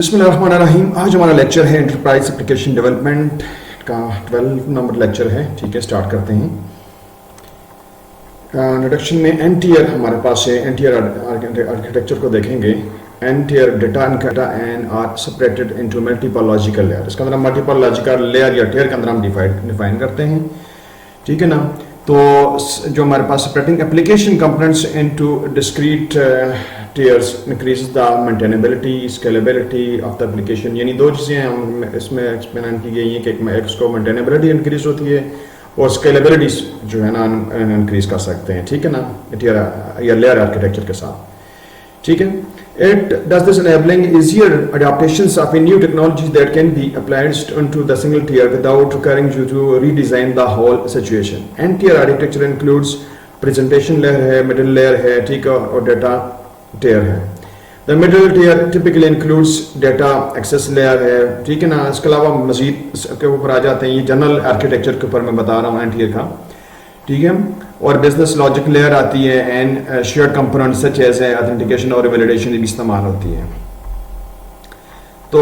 बिस्मिल्लाहिर्रहमानिर्रहीम। आज हमारा लेक्चर है एंटरप्राइज एप्लीकेशन डेवलपमेंट का 12 नंबर लेक्चर है। ठीक है, स्टार्ट करते हैं। इंट्रोडक्शन में एन-टियर हमारे पास है। एन-टियर आर्किटेक्चर को देखेंगे। N tier data and are separated into multiple logical layer. इसके अंदर हम मल्टीपल लॉजिकल लेयर या टियर के अंदर हम डिफाइन करते हैं। ठीक है ना। तो जो हमारे पास separating application components into discrete tiers increase the maintainability scalability of the application. यानी दो चीज़ें हम इसमें एक्सप्लेन की गई हैं कि एक उसको मेंटेनेबिलिटी इंक्रीज होती है और स्केलेबिलिटी जो है ना इंक्रीज कर सकते हैं। ठीक है ना, टियर या लेयर आर्किटेक्चर के साथ। ठीक है, it does this enabling easier adaptations of a new technology that can be applied onto the single tier without requiring you to redesign the whole situation. N-tier architecture includes presentation layer है, middle layer है, ठीक है, और data tier है। The middle tier typically includes data access layer है, ठीक है ना। इसके अलावा मजीद के ऊपर आ जाते हैं, ये जनरल आर्किटेक्चर के ऊपर मैं बता रहा हूँ N-tier का। ठीक है, और बिजनेस लॉजिक लेयर आती है and shared component such as authentication और वैलिडेशन भी इस्तेमाल होती है। तो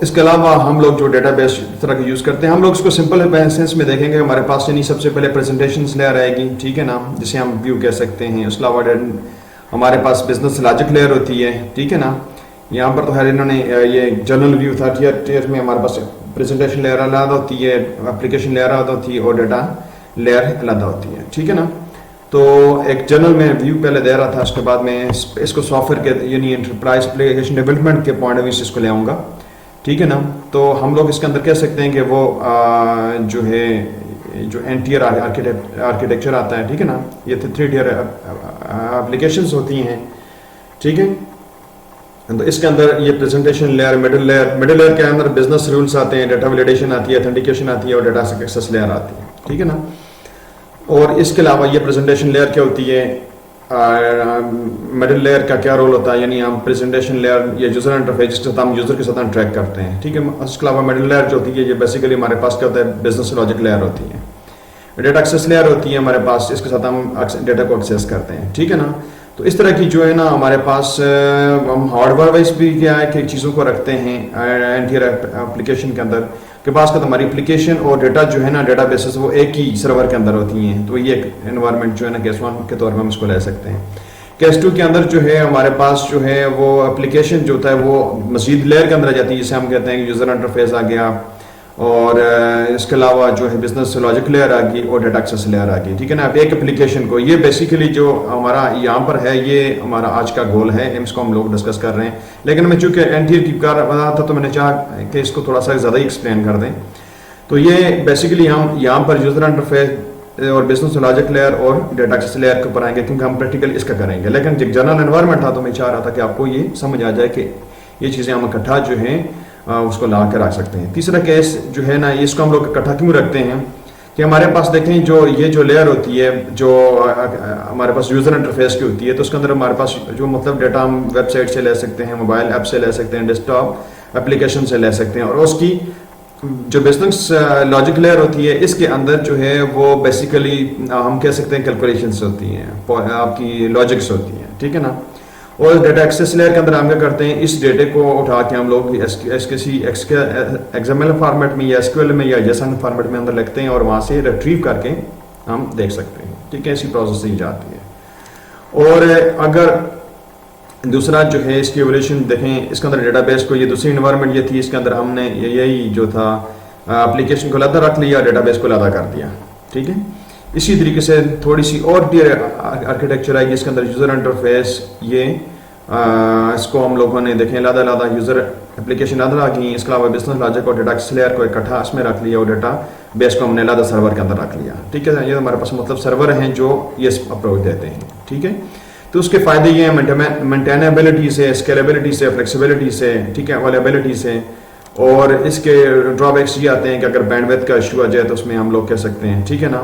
इसके अलावा हम लोग जो डेटाबेस इस तरह का यूज़ करते हैं, हम लोग इसको सिंपल सेंस में देखेंगे। हमारे पास यानी सबसे पहले प्रेजेंटेशन लेयर आएगी, ठीक है ना, जिसे हम व्यू कह सकते हैं। उसके अलावा हमारे पास बिजनेस लॉजिक लेयर होती है, ठीक है ना। यहाँ पर तो खैर इन्होंने ये जनरल व्यू था। टियर में हमारे पास प्रेजेंटेशन लेयर अलग होती है, एप्लीकेशन लेयर अलग होती है और डेटा लेयर अलग होती है। ठीक है ना। तो एक जनरल में व्यू पहले दे रहा था, उसके बाद में इसको सॉफ्टवेयर के यानी एंटरप्राइज एप्लीकेशन डेवलपमेंट के पॉइंट ऑफ व्यू से इसको ले आऊँगा। ठीक है ना। तो हम लोग इसके अंदर कह सकते हैं कि वो जो है जो एन-टियर आर्किटेक्चर आता है, ठीक है ना, ये 3 टियर एप्लीकेशंस होती हैं। ठीक है, तो इसके अंदर ये प्रेजेंटेशन लेयर, मिडिल लेयर के अंदर बिजनेस रूल्स आते हैं, डेटा वैलिडेशन आती है, ऑथेंटिकेशन आती है और डेटा एक्सेस लेयर आती है। ठीक है ना। और इसके अलावा ये प्रेजेंटेशन लेयर क्या होती है, मिडिल लेयर का क्या रोल होता है, यानी हम प्रेजेंटेशन लेयर या यूजर इंटरफेस जिसके साथ हम यूजर के साथ इंटरेक्ट करते हैं। ठीक है, इसके अलावा मिडिल लेयर जो होती है ये बेसिकली हमारे पास क्या होता है, बिजनेस लॉजिक लेयर होती है। डेटा एक्सेस लेयर होती है हमारे पास, इसके साथ हम डेटा को एक्सेस करते हैं। ठीक है ना। तो इस तरह की जो है ना हमारे पास हम हार्डवेयर वाइज भी क्या है कि चीज़ों को रखते हैं एन-टियर एप्लीकेशन के अंदर के पास का। हमारी एप्लीकेशन और डेटा जो है ना डेटा बेसिस वो एक ही सर्वर के अंदर होती हैं। तो ये एक एनवायरनमेंट जो है ना केस 1 के तौर पर हम इसको ले सकते हैं। केस 2 के अंदर जो है हमारे पास जो है वो एप्लीकेशन जो होता है वो मजीद लेयर के अंदर आ जाती है, जिसे हम कहते हैं कि यूज़र इंटरफेस आ गया और इसके अलावा जो है बिजनेस लॉजिक लेयर आ गई और डेटा एक्सेस लेयर आ गई। ठीक है ना। अब एक एप्लीकेशन को ये बेसिकली जो हमारा यहाँ पर है ये हमारा आज का गोल है, इसको हम लोग डिस्कस कर रहे हैं। लेकिन मैं चूँकि एन-टियर की कर रहा था तो मैंने चाहा कि इसको थोड़ा सा ज़्यादा ही एक्सप्लेन कर दें। तो ये बेसिकली हम यहाँ पर यूज़र इंटरफेस और बिजनेस लॉजिक लेयर और डेटा एक्सेस लेयर के ऊपर आएंगे क्योंकि हम प्रैक्टिकल इसका करेंगे। लेकिन जब जनरल एनवायरनमेंट था तो मैं चाह रहा था कि आपको ये समझ आ जाए कि ये चीज़ें हम इकट्ठा जो हैं उसको ला कर रख सकते हैं। तीसरा केस जो है ना इसको हम लोग इकट्ठा क्यों रखते हैं कि हमारे पास देखें जो ये जो लेयर होती है जो हमारे पास यूज़र इंटरफेस की होती है, तो उसके अंदर हमारे पास जो मतलब डेटा हम वेबसाइट से ले सकते हैं, मोबाइल ऐप से ले सकते हैं, डेस्कटॉप एप्लीकेशन से ले सकते हैं। और उसकी जो बिजनेस लॉजिक लेयर होती है इसके अंदर जो है वो बेसिकली हम कह सकते हैं कैलकुलेशंस होती हैं, आपकी लॉजिक्स होती हैं। ठीक है ना। और डेटा एक्सेस लेयर के अंदर हम क्या करते हैं, इस डेटे को उठा के हम लोग XML फॉर्मेट में या SQL में या JSON फॉर्मेट में अंदर लिखते हैं और वहाँ से रिट्रीव करके हम देख सकते हैं। ठीक है, इसी प्रोसेस से ही जाती है। और अगर दूसरा जो है इसकी एवोल्यूशन देखें, इसके अंदर डेटाबेस को ये दूसरी इन्वायरमेंट ये थी, इसके अंदर हमने यही जो था एप्लीकेशन को अलग रख लिया, डेटाबेस को अलग कर दिया। ठीक है, इसी तरीके से थोड़ी सी और टियर आर्किटेक्चर आएगी, इसके अंदर यूज़र इंटरफेस ये इसको हम लोगों ने देखें लादा यूज़र एप्लीकेशन लादा आ गई। इसके अलावा बिजनेस लॉजिक और डेटा एक्सेस लेयर को इकट्ठा इसमें रख लिया और डेटा बेस को हमने लादा सर्वर के अंदर रख लिया। ठीक है, ये हमारे पास मतलब सर्वर हैं जो ये अप्रोच देते हैं। ठीक है, तो उसके फ़ायदे ये हैं मेंटेनेबिलिटी से, स्केलेबिलिटी से, फ्लेक्सिबिलिटी से, ठीक है, अवेलेबिलिटी से। और इसके ड्रॉबैक्स ये आते हैं कि अगर बैंडविड्थ का इशू आ जाए तो उसमें हम लोग कह सकते हैं, ठीक है ना,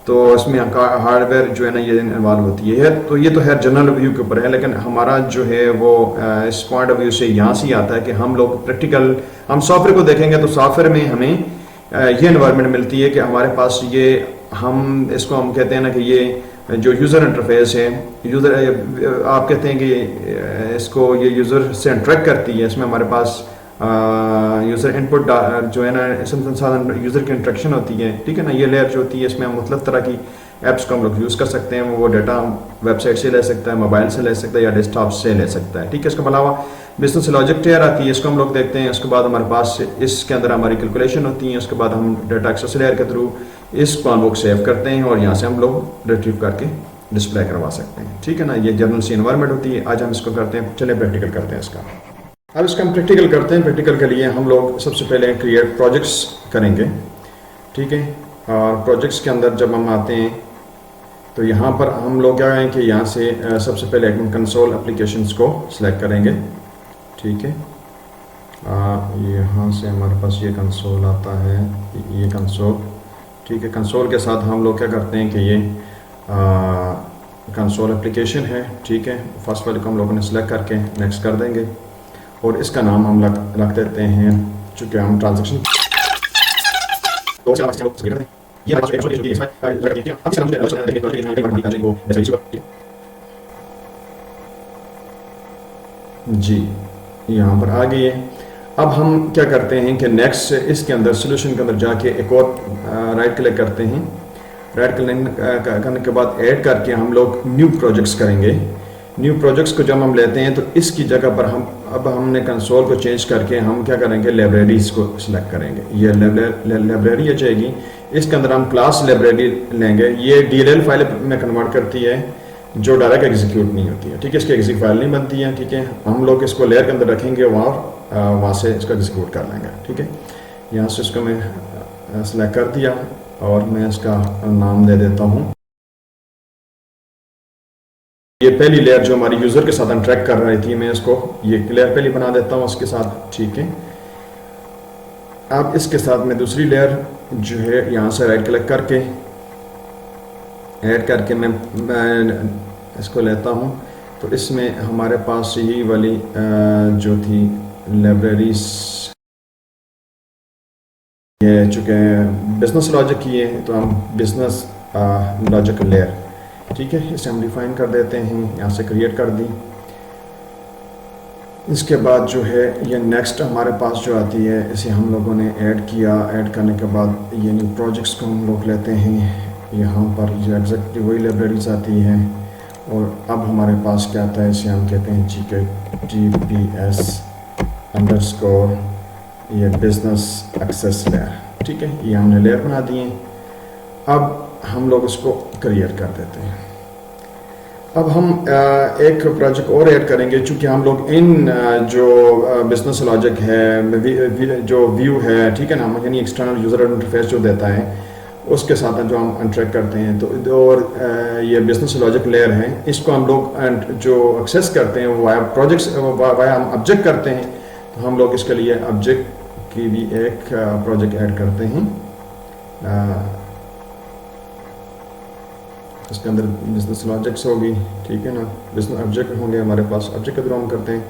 तो इसमें हार्डवेयर जो है ना ये इन्वॉल्व होती है। तो ये तो है जनरल व्यू के ऊपर है, लेकिन हमारा जो है वो इस पॉइंट ऑफ व्यू से यहाँ से आता है कि हम लोग प्रैक्टिकल हम सॉफ्टवेयर को देखेंगे तो सॉफ्टवेयर में हमें ये इन्वायरमेंट मिलती है कि हमारे पास ये हम इसको हम कहते हैं ना कि ये जो यूज़र इंटरफेस है, यूज़र आप कहते हैं कि इसको ये यूज़र से इंटरेक्ट करती है, इसमें हमारे पास यूज़र इनपुट जो है ना संसाधन यूज़र की इंटरेक्शन होती है, ठीक है ना। ये लेयर जो होती है इसमें हम मुख्तलिफ तरह की ऐप्स को हम लोग यूज़ कर सकते हैं, वो डाटा वेबसाइट से ले सकता है, मोबाइल से ले सकता है या डेस्कटॉप से ले सकता है, ठीक है। इसके अलावा बिजनेस लॉजिक टेयर आती है, इसको हम लोग देखते हैं। उसके बाद हमारे पास इसके अंदर हमारी कैलकुलेशन होती है, उसके बाद हम डाटा एक्सेस लेयर के थ्रू इसको हम लोग सेव करते हैं और यहाँ से हम लोग रिट्रीव करके डिस्प्ले करवा सकते हैं, ठीक है ना। ये जनरल सी एनवायरनमेंट होती है। आज हम इसको करते हैं, चलिए प्रैक्टिकल करते हैं इसका। अब इसका हम प्रैक्टिकल करते हैं। प्रैक्टिकल के लिए हम लोग सबसे पहले क्रिएट प्रोजेक्ट्स करेंगे, ठीक है। और प्रोजेक्ट्स के अंदर जब हम आते हैं तो यहाँ पर हम लोग क्या करें कि यहाँ से सबसे पहले हम कंसोल एप्लीकेशंस को सिलेक्ट करेंगे, ठीक है। यहाँ से हमारे पास ये कंसोल आता है, ये कंसोल, ठीक है। कंसोल के साथ हम लोग क्या करते हैं कि ये कंसोल एप्लीकेशन है, ठीक है। फर्स्ट वाले को हम लोगों ने सिलेक्ट करके नेक्स्ट कर देंगे और इसका नाम हम रख देते हैं, चूँकि हम ट्रांजेक्शन जी यहाँ पर आ गई है। अब हम क्या करते हैं कि नेक्स्ट इसके अंदर सोल्यूशन के अंदर जाके एक और राइट क्लिक करते हैं। राइट क्लिक करने के बाद ऐड करके हम लोग न्यू प्रोजेक्ट्स करेंगे। न्यू प्रोजेक्ट्स को जब हम लेते हैं तो इसकी जगह पर हमने कंसोल को चेंज करके हम क्या करेंगे, लाइब्रेरीज को सिलेक्ट करेंगे। ये लाइब्रेरी आ जाएगी, इसके अंदर हम क्लास लाइब्रेरी लेंगे। ये DLL फाइल में कन्वर्ट करती है जो डायरेक्ट एग्जीक्यूट नहीं होती है, ठीक है। इसकी एग्जीक्यूट फाइल नहीं बनती है, ठीक है। हम लोग इसको लेयर के अंदर रखेंगे, वहाँ से इसका एग्जीक्यूट कर लेंगे, ठीक है। यहाँ से इसको मैं सिलेक्ट कर दिया और मैं इसका नाम दे देता हूँ। ये पहली लेयर जो हमारी यूज़र के साथ इंटरेक्ट कर रही थी, मैं इसको ये लेयर पहली बना देता हूँ उसके साथ, ठीक है। अब इसके साथ मैं दूसरी लेयर जो है यहाँ से राइट क्लिक करके ऐड करके मैं इसको लेता हूँ। तो इसमें हमारे पास यही वाली जो थी लाइब्रेरीज, ये चूँकि बिजनेस लॉजिक की है तो हम बिजनेस लॉजिक लेयर, ठीक है, इसे हम डिफाइन कर देते हैं, यहाँ से क्रिएट कर दी। इसके बाद जो है ये नेक्स्ट हमारे पास जो आती है, इसे हम लोगों ने ऐड किया। ऐड करने के बाद ये न्यू प्रोजेक्ट्स को हम लोग लेते हैं, यहाँ पर ये एग्जैक्टली वही लाइब्रेरीज आती हैं। और अब हमारे पास क्या आता है, इसे हम कहते हैं GTPS अंडरस्कोर ये बिजनेस एक्सेस लेयर, ठीक है। ये हमने लेयर बना दिए। अब हम लोग उसको क्रिएट कर देते हैं। अब हम एक प्रोजेक्ट और ऐड करेंगे, चूँकि हम लोग इन जो बिजनेस लॉजिक है, जो व्यू है, ठीक है ना, यानी एक्सटर्नल यूज़र इंटरफेस जो देता है उसके साथ जो हम इंटरेक्ट करते हैं, तो और ये बिजनेस लॉजिक लेयर है, इसको हम लोग जो एक्सेस करते हैं वाया प्रोजेक्ट्स, वाया हम ऑब्जेक्ट करते हैं। तो हम लोग इसके लिए ऑब्जेक्ट की भी एक प्रोजेक्ट ऐड करते हैं। इसके अंदर बिजनेस लॉजिक्स होगी, ठीक है ना, बिजनेस ऑब्जेक्ट होंगे हमारे पास। ऑब्जेक्ट के थ्रू हम करते हैं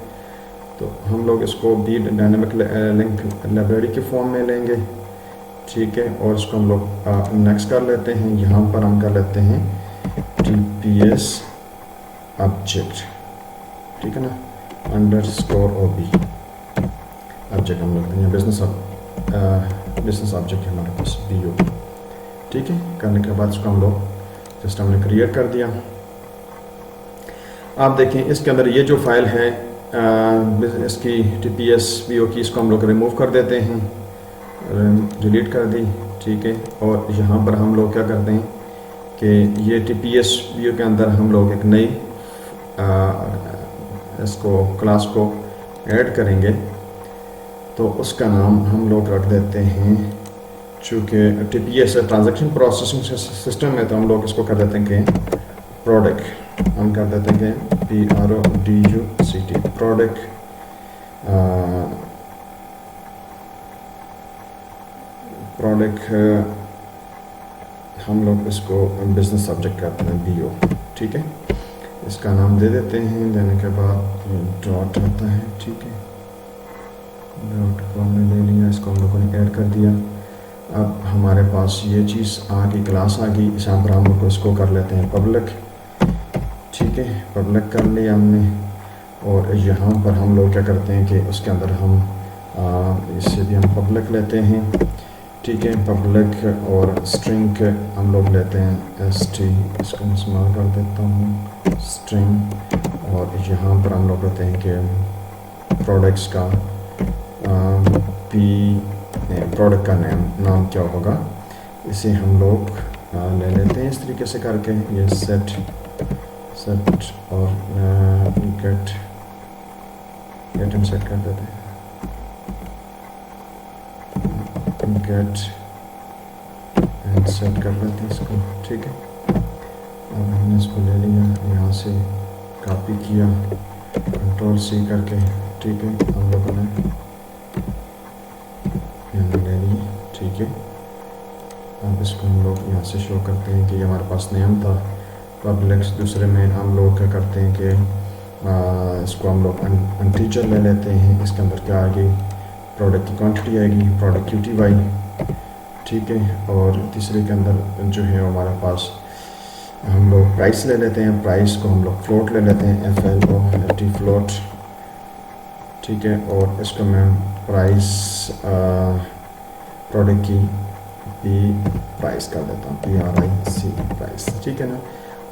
तो हम लोग इसको भी डायनेमिक लिंक लाइब्रेरी के फॉर्म में लेंगे, ठीक है। और इसको हम लोग नेक्स्ट कर लेते हैं। यहाँ पर हम कर लेते हैं TPS ऑब्जेक्ट, ठीक है ना, अंडरस्कोर OB ऑब्जेक्ट हम लोग हैं। बिजनेस ऑब्जेक्ट हमारे पास BO, ठीक है। करने के बाद इसको हम लोग सिस्टम ने क्रिएट कर दिया। आप देखें इसके अंदर ये जो फाइल है इसकी TPS BO की, इसको हम लोग रिमूव कर देते हैं, डिलीट कर दी, ठीक है। और यहाँ पर हम लोग क्या करते हैं कि ये TPS BO के अंदर हम लोग एक नई इसको क्लास को ऐड करेंगे। तो उसका नाम हम लोग रख देते हैं, चूँकि TPS ट्रांजैक्शन प्रोसेसिंग सिस्टम है, तो हम लोग इसको कर देते हैं कि प्रोडक्ट, हम कर देते हैं कि PRODUCT प्रोडक्ट। हम लोग इसको बिजनेस सब्जेक्ट करते हैं BO, ठीक है। इसका नाम दे देते हैं। देने के बाद ये डॉट आता है, ठीक है, डॉट को हमने ले लिया, इसको हम लोगों ने ऐड कर दिया। अब हमारे पास ये चीज़ आ गई, क्लास आ गई। यहाँ पर हम लोग इसको कर लेते हैं पब्लिक, ठीक है, पब्लिक कर लिया हमने। और यहाँ पर हम लोग क्या करते हैं कि उसके अंदर हम इससे भी हम पब्लिक लेते हैं, ठीक है, पब्लिक। और स्ट्रिंग हम लोग लेते हैं st, इसको मैं स्मॉल कर देता हूँ, स्ट्रिंग। और यहाँ पर हम लोग लेते हैं कि प्रोडक्ट्स का प्रोडक्ट का नाम क्या होगा, इसे हम लोग ले लेते हैं इस तरीके से करके। ये सेट और गेट हम सेट कर देते हैं, गेट एंड सेट कर लेते हैं इसको, ठीक है। अब हमने इसको ले लिया, यहाँ से कॉपी किया, कंट्रोल C करके, ठीक है, हम लोगों ने यहाँ ले ली, ठीक है। अब इसको हम लोग यहाँ से शो करते हैं कि ये हमारे पास नेम था पब्लिक। दूसरे में हम लोग क्या करते हैं कि इसको हम लोग अनटीचर ले लेते हैं। इसके अंदर क्या आएगी, प्रोडक्ट की क्वांटिटी आएगी, प्रोडक्ट QTY, ठीक है। और तीसरे के अंदर जो है हमारे पास हम लोग प्राइस ले लेते हैं, प्राइस को हम लोग फ्लोट ले लेते हैं, FLOT फ्लोट, ठीक है। और इसको मैं प्राइस प्रोडक्ट की प्राइस कर देता हूँ, PRIC प्राइस, ठीक है ना।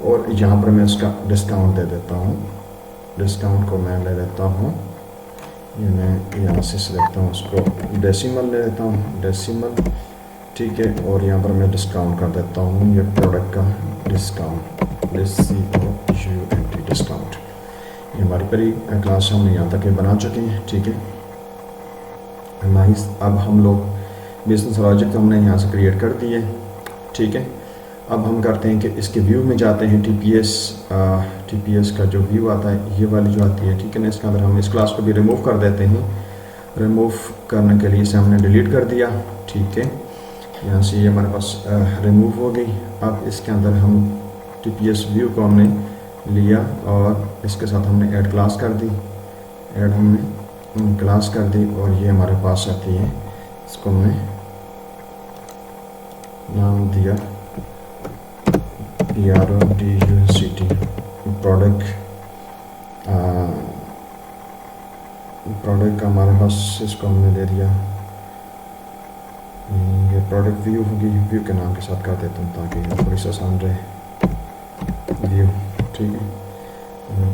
और यहाँ पर मैं इसका डिस्काउंट दे देता हूँ, डिस्काउंट को मैं ले लेता हूँ, ये मैं यहाँ से सिलेक्ट हूँ, उसको डेसिमल ले लेता हूँ, डेसिमल, ठीक है। और यहाँ पर मैं डिस्काउंट कर देता हूँ, ये प्रोडक्ट का डिस्काउंट, डिस्काउंट। ये हमारी पहली क्लास हमने यहाँ तक बना चुके हैं, ठीक है, नाइस। अब हम लोग बिजनेस लॉजिक तो हमने यहाँ से क्रिएट कर दिए, ठीक है। अब हम करते हैं कि इसके व्यू में जाते हैं, TPS का जो व्यू आता है, ये वाली जो आती है, ठीक है ना। इसके अंदर हम इस क्लास को भी रिमूव कर देते हैं। रिमूव करने के लिए इसे हमने डिलीट कर दिया, ठीक है। यहाँ से ये हमारे पास रिमूव हो गई। अब इसके अंदर हम TPS व्यू को हमने लिया और इसके साथ हमने ऐड क्लास कर दी, ऐड हमने क्लास कर दी। और ये हमारे पास आती है, इसको हमने नाम दिया PRODUCT, प्रोडक्ट का हमारे पास, इसको हमने ले दिया, ये प्रोडक्ट व्यू होगी, व्यू के नाम के साथ कर देता हूँ ताकि थोड़ी सा आसान रहे, व्यू, ठीक है।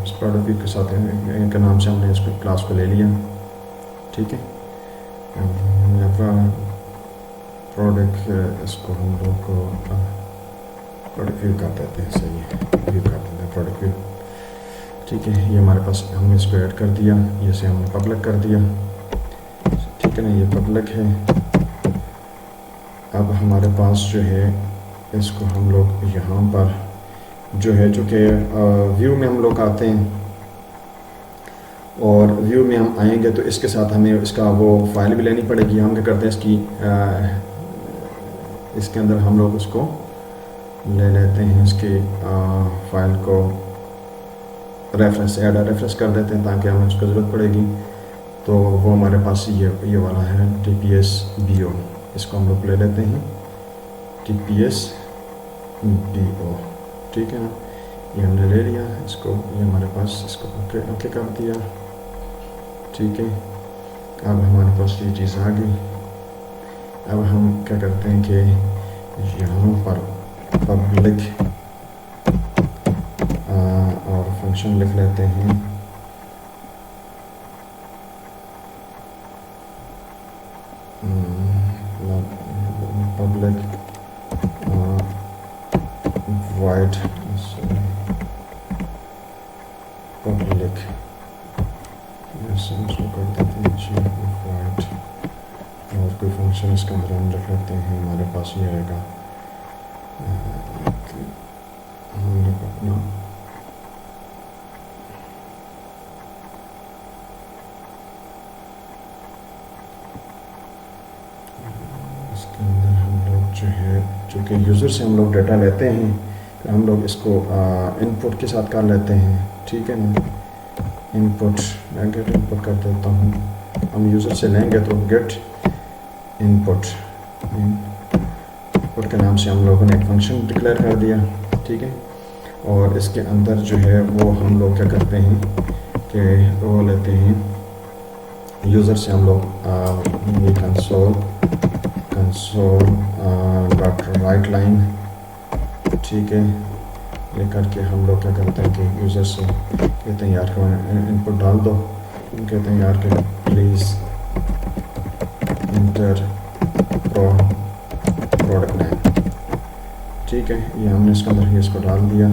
इस प्रोडक्ट व्यू के साथ इनके नाम से हमने इसको क्लास को ले लिया, ठीक है। प्रोडक्ट, इसको हम लोग को प्रोडक्ट व्यू कर देते हैं, सही है, व्यू कर देते हैं प्रोडक्ट व्यू, ठीक है। ये हमारे पास हमने इसको ऐड कर दिया, ये से हमने पब्लिक कर दिया, ठीक है ना, ये पब्लिक है। अब हमारे पास जो है इसको हम लोग यहाँ पर जो है, चूँकि व्यू में हम लोग आते हैं और व्यू में हम आएंगे तो इसके साथ हमें इसका वो फाइल भी लेनी पड़ेगी। हम क्या करते हैं, इसके अंदर हम लोग उसको ले लेते हैं, इसकी फाइल को रेफरेंस, ऐड रेफरेंस कर देते हैं ताकि हमें उसकी ज़रूरत पड़ेगी। तो वो हमारे पास ये वाला है TPS BO, इसको हम लोग ले लेते हैं, TPS BO, ठीक है ना। ये हमने ले लिया इसको, ये हमारे पास, इसको ओके कर दिया, ठीक है। अब हमारे पास ये चीज़ आ गई। अब हम क्या करते हैं कि यहाँ पर पब्लिक और फंक्शन लिख लेते हैं, पब्लिक वाइड पब्लिक, इसको कर देते हैं जी वाइड। और कोई फंक्शन इसके अंदर हम लिख लेते हैं, हमारे पास ये आएगा, हम लोग अपना इसके अंदर हम लोग जो है, चूँकि यूज़र से हम लोग डाटा लेते हैं तो हम लोग इसको इनपुट के साथ कर लेते हैं, ठीक है ना। इनपुट, मैं गेट इनपुट कर देता हूँ। हम यूज़र से लेंगे तो गेट इनपुट, एक्सपोर्ट के नाम से हम लोगों ने एक फंक्शन डिक्लेयर कर दिया, ठीक है। और इसके अंदर जो है वो हम लोग क्या करते हैं कि वो लेते हैं यूज़र से हम लोग ये कंसोल डॉट राइट लाइन, ठीक है। ये करके हम लोग क्या करते हैं कि यूज़र से कहते हैं यार इनपुट डाल दो, कहते हैं यार कि प्लीज़ इंटर प्रोडक्ट नेम, ठीक है। ये हमने इसके अंदर ही इसको डाल दिया,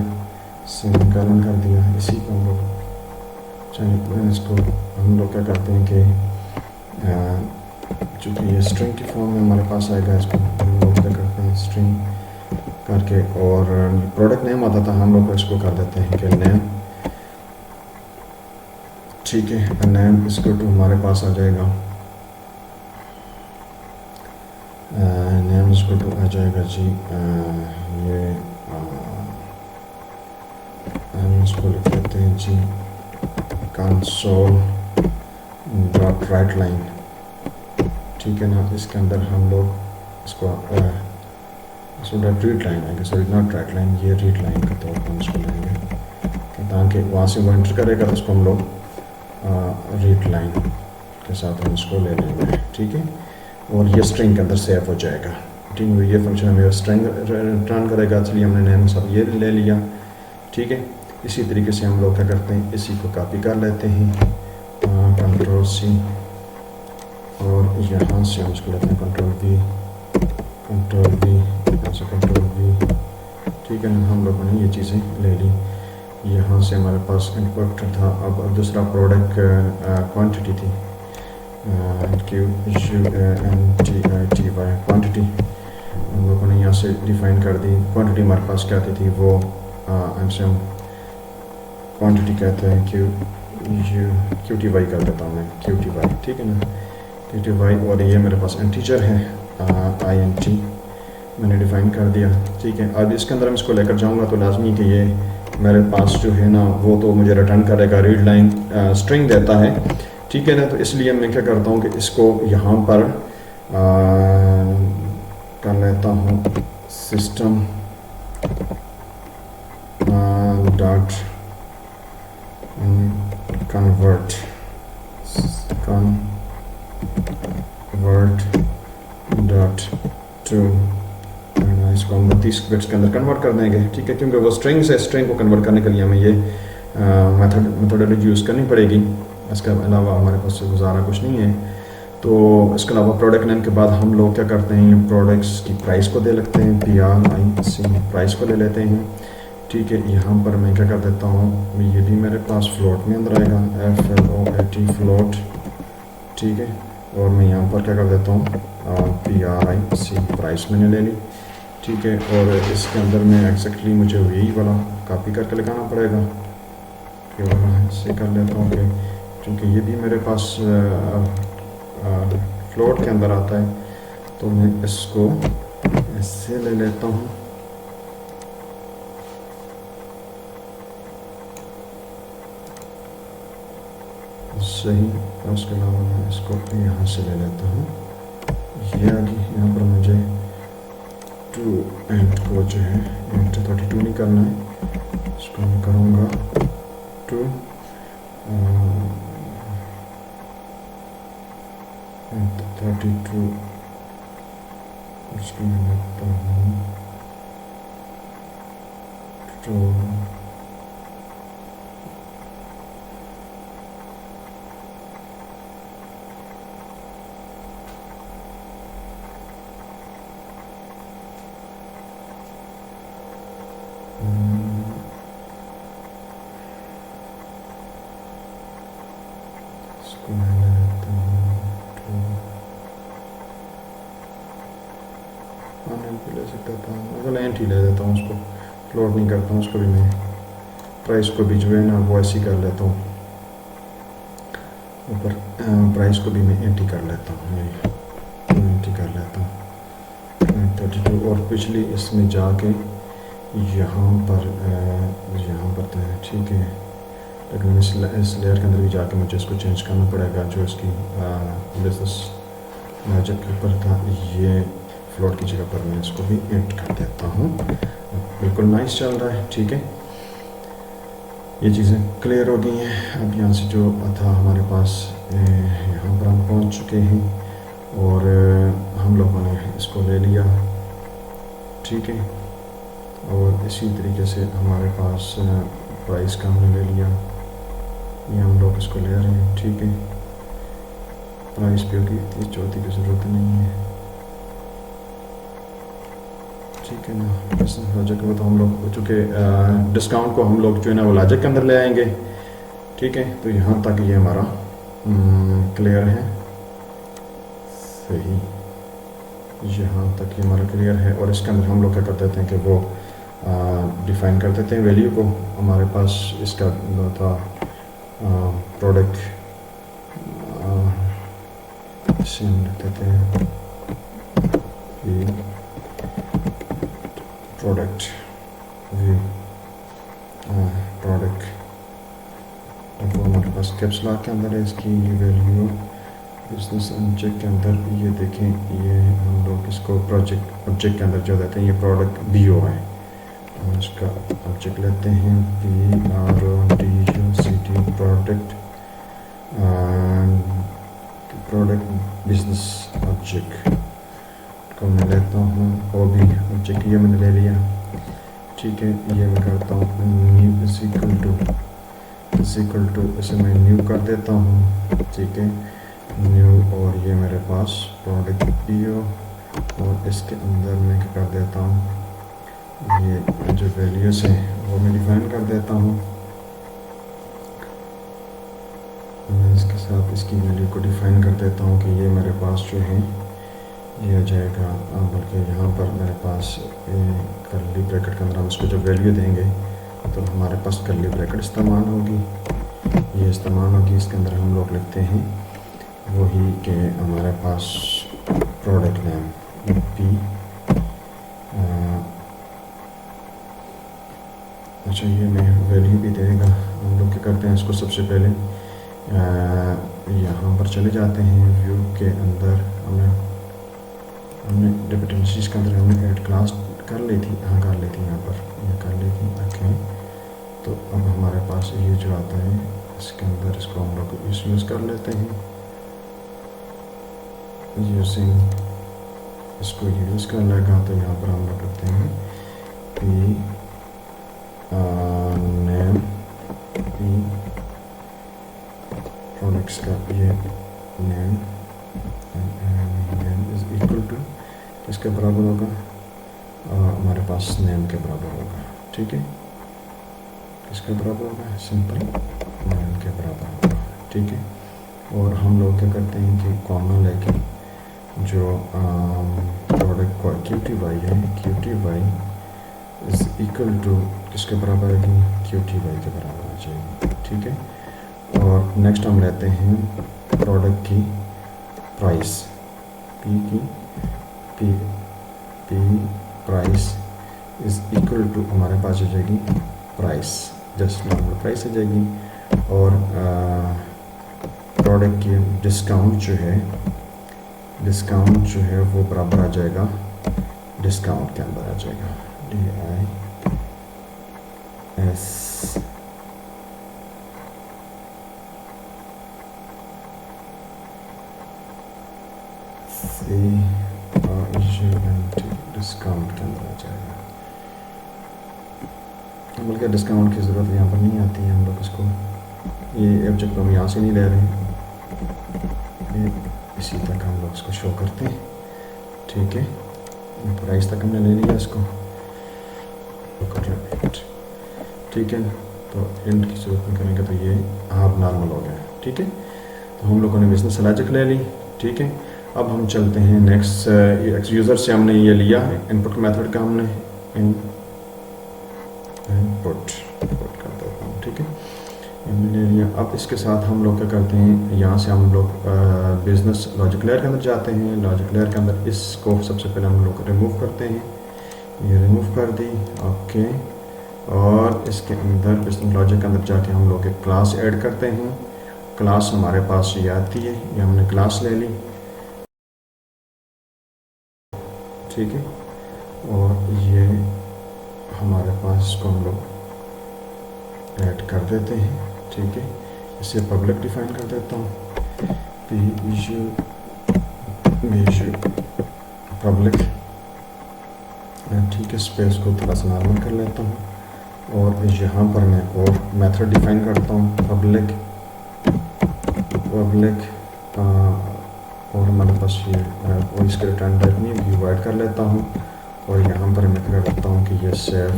सेमीकोलन कर दिया। इसी को हम लोग इसको हम लोग क्या करते हैं कि चूँकि ये स्ट्रिंग की फॉर्म में हमारे पास आएगा, इसको हम लोग क्या करते हैं स्ट्रिंग करके, और प्रोडक्ट नेम आता था हम लोग इसको कर देते हैं कि नेम, ठीक है। नेम इसको तो हमारे पास आ जाएगा, नेम इसको तो आ जाएगा जी ये हम इसको लिख लेते हैं जी कंसोल डॉट राइट लाइन, ठीक है ना। इसके अंदर हम लोग इसको डॉट रीड लाइन आएगा, सॉरी नॉट राइट लाइन, ये रीड लाइन का तौर पर हम इसको लेंगे ताकि वहाँ से वो एंटर करेगा तो उसको हम लोग रीड लाइन के साथ हम इसको ले लेंगे, ठीक है। और ये स्ट्रिंग के अंदर सेव हो जाएगा, ठीक है। ये फंक्शन हमें स्ट्रिंग रिटर्न करेगा, इसलिए हमने नेम सब ये ले लिया, ठीक है। इसी तरीके से हम लोग क्या करते हैं इसी को कॉपी कर लेते हैं, कंट्रोल सी, और यहाँ से हम इसको लेते हैं कंट्रोल वी, यहाँ से कंट्रोल वी, ठीक है ना। हम लोगों ने ये चीज़ें ले ली। यहाँ से हमारे पास इनपुट था, अब दूसरा प्रोडक्ट क्वांटिटी थी, QUNTITY क्वांटिटी हम लोगों ने यहाँ से डिफाइन कर दी। क्वांटिटी हमारे पास क्या आती थी वो हमसे हम क्वांटिटी कहते हैं QTY कर देता हूँ मैं, QTY, ठीक है ना, QTY। और ये मेरे पास इंटीजर है INT मैंने डिफाइन कर दिया, ठीक है। अब इसके अंदर मैं इसको लेकर जाऊँगा तो लाजमी कि ये मेरे पास जो है ना वो तो मुझे रिटर्न करेगा, रीड लाइन स्ट्रिंग देता है, ठीक है ना। तो इसलिए मैं क्या करता हूँ कि इसको यहाँ पर कर लेता हूँ system dot convert dot to, इसको हम 32 बिट्स के अंदर कन्वर्ट कर देंगे, ठीक है। क्योंकि वो स्ट्रिंग से स्ट्रिंग को कन्वर्ट करने के लिए हमें ये मेथोडोलॉजी यूज़ करनी पड़ेगी, इसके अलावा हमारे पास गुजारा कुछ नहीं है। तो इसके अलावा प्रोडक्ट नेम के बाद हम लोग क्या करते हैं प्रोडक्ट्स की प्राइस को दे लेते हैं, PRIC प्राइस को ले लेते हैं, ठीक है। यहाँ पर मैं क्या कर देता हूँ, ये भी मेरे पास फ्लोट में अंदर आएगा, FLOAT फ्लोट, ठीक है। और मैं यहाँ पर क्या कर देता हूँ PRIC प्राइस मैंने ले ली, ठीक है। और इसके अंदर में एक्जैक्टली मुझे यही वाला कॉपी करके लगाना पड़ेगा, ये वाला इससे कर लेता हूँ कि क्योंकि ये भी मेरे पास फ्लोट के अंदर आता है, तो मैं इसको इससे ले लेता हूँ, सही। और उसके अलावा मैं इसको यहाँ से ले लेता हूँ, ये आगे यहाँ पर मुझे टू एंड को जो है इंट 32 नहीं करना है, इसको मैं करूँगा टू एंड 32, इसको मैं लेता हूँ टू इसको मैं ले लेता हूँ टू, ले सकता था अगर एंट ही ले देता हूँ, उसको फ्लोट नहीं करता हूँ, उसको भी मैं प्राइस को भी जो है ना वो ऐसे ही कर लेता हूँ, ऊपर प्राइस को भी मैं एंट ही कर लेता हूँ, एंट ही कर लेता हूँ 32। और पिछली इसमें जाके यहाँ पर तो है, ठीक है। लेकिन इस लेयर के अंदर भी जाके मुझे इसको चेंज करना पड़ेगा, जो इसकी बेसिस मैजिक के ऊपर था, ये फ्लोट की जगह पर मैं इसको भी इंट कर देता हूँ। बिल्कुल नाइस चल रहा है, ठीक है। ये चीज़ें क्लियर हो गई हैं। अब यहाँ से जो था हमारे पास, यहाँ पर हम पहुँच चुके हैं और हम लोगों ने इसको ले लिया, ठीक है। और इसी तरीके से हमारे पास प्राइस का हमने ले लिया, ये हम लोग इसको ले रहे हैं, ठीक है। प्राइस पे होगी, इतनी चौथी की ज़रूरत नहीं है, ठीक है ना। बिजनेस लॉजिक को तो हम लोग चूँकि डिस्काउंट को हम लोग जो है ना वो लॉजिक के अंदर ले आएंगे, ठीक है। तो यहाँ तक ये हमारा क्लियर है, सही, यहाँ तक ये हमारा क्लियर है। और इसके अंदर हम लोग क्या कर देते हैं कि वो डिफ़ाइन कर देते हैं वैल्यू को। हमारे पास इसका था प्रोडक्ट, इसे हम लिख देते हैं प्रोडक्ट प्रोडक्ट, तो हमारे पास कैप्स लॉक के अंदर है इसकी वैल्यू। बिजनेस ऑब्जेक्ट के अंदर ये देखें, ये हम लोग इसको प्रोजेक्ट ऑब्जेक्ट के अंदर जो देते हैं, ये प्रोडक्ट BO है। हम इसका ऑब्जेक्ट लेते हैं PRODUCT प्रोडक्ट बिजनेस ऑब्जेक्ट को मैं लेता हूँ, और भी ऑब्जेक्ट ये मैंने ले लिया, ठीक है। ये मैं करता हूँ न्यू इज इक्वल टू इसे मैं न्यू कर देता हूँ, ठीक है, न्यू। और ये मेरे पास प्रोडक्ट PO, और इसके अंदर मैं क्या कर देता हूँ, ये जो वैल्यूज हैं वो मैं डिफाइन कर देता हूँ। मैं इसके साथ इसकी वैल्यू को डिफाइन कर देता हूँ कि ये मेरे पास जो है ये आ जाएगा, बल्कि यहाँ पर मेरे पास कर्ली ब्रैकेट के अंदर हम इसको जो वैल्यू देंगे तो हमारे पास कर्ली ब्रैकेट इस्तेमाल होगी, ये इस्तेमाल होगी। इसके अंदर हम लोग लिखते हैं वही कि हमारे पास प्रोडक्ट नेम P, अच्छा ये मैं वैल्यू भी देगा। हम लोग क्या करते हैं, इसको सबसे पहले यहाँ पर चले जाते हैं व्यू के अंदर। हमने डिपेंडेंसीज के अंदर हमने ऐड क्लास कर ली थी, यहाँ कर ली थी, यहाँ पर ये कर ली थी, ओके। तो अब हमारे पास ये जो आता है इसके अंदर इसको हम लोग यूज़ कर लेते हैं, यूजिंग, इसको यूज़ कर लेगा। तो यहाँ पर हम लोग करते हैं P नेम P प्रोडक्ट्स का ये नेम इज इक्वल टू किसके बराबर होगा, हमारे पास नेम के बराबर होगा, ठीक है। किसके बराबर होगा, सिंपल नेम के बराबर होगा, ठीक है। और हम लोग क्या करते हैं कि कॉमा लेके जो प्रोडक्ट को QTY है, QTY इज इक्वल टू किसके बराबर है, QTY के बराबर आ जाएगी, ठीक है। और नेक्स्ट हम लेते हैं प्रोडक्ट की price, P price is equal to हमारे पास आ जाएगी प्राइस, जस्ट नॉर्मल प्राइस आ जाएगी। और प्रोडक्ट की डिस्काउंट जो है वो बराबर आ जाएगा डिस्काउंट के अंदर आ जाएगा, DIS डिस्काउंट के अंदर आ जाएगा। बल्कि डिस्काउंट की ज़रूरत यहाँ पर नहीं आती है, हम लोग इसको ये ऑब्जेक्ट हम यहाँ से नहीं ले रहे हैं, ये इसी तक हम लोग इसको शो करते हैं, ठीक है। प्राइस तक हमने ले लिया इसको, ठीक है। तो इंट की जरूरत नहीं करेंगे, तो ये आप नॉर्मल हो गया, ठीक है। तो हम लोगों ने बिजनेस लॉजिक ले ली, ठीक है। अब हम चलते हैं नेक्स्ट यूज़र से हमने ये लिया इनपुट मेथड का, हमने इनपुट कर देता हूँ, ठीक है, हमने ले लिया। अब इसके साथ हम लोग क्या करते हैं, यहाँ से हम लोग बिजनेस लॉजिक लेयर के अंदर जाते हैं। लॉजिक लेयर के अंदर इसको सबसे पहले हम लोग रिमूव करते हैं, ये रिमूव कर दी, ओके। और इसके अंदर बिजनेस लॉजिक के अंदर जाके हम लोग एक क्लास ऐड करते हैं। क्लास हमारे पास ये आती है, ये हमने क्लास ले ली, ठीक है। और ये हमारे पास इसको हम लोग ऐड कर देते हैं, ठीक है। इसे पब्लिक डिफाइन कर देता हूँ, PU पब्लिक, ठीक है। स्पेस को थोड़ा सा नॉर्मल कर लेता हूँ और यहाँ पर मैं और मेथड डिफाइन करता हूँ, पब्लिक और हमारे पास ये और इसके रिटर्न टाइप में भी वाइड कर लेता हूँ। और यहाँ पर मैं कर देता हूँ कि ये सेव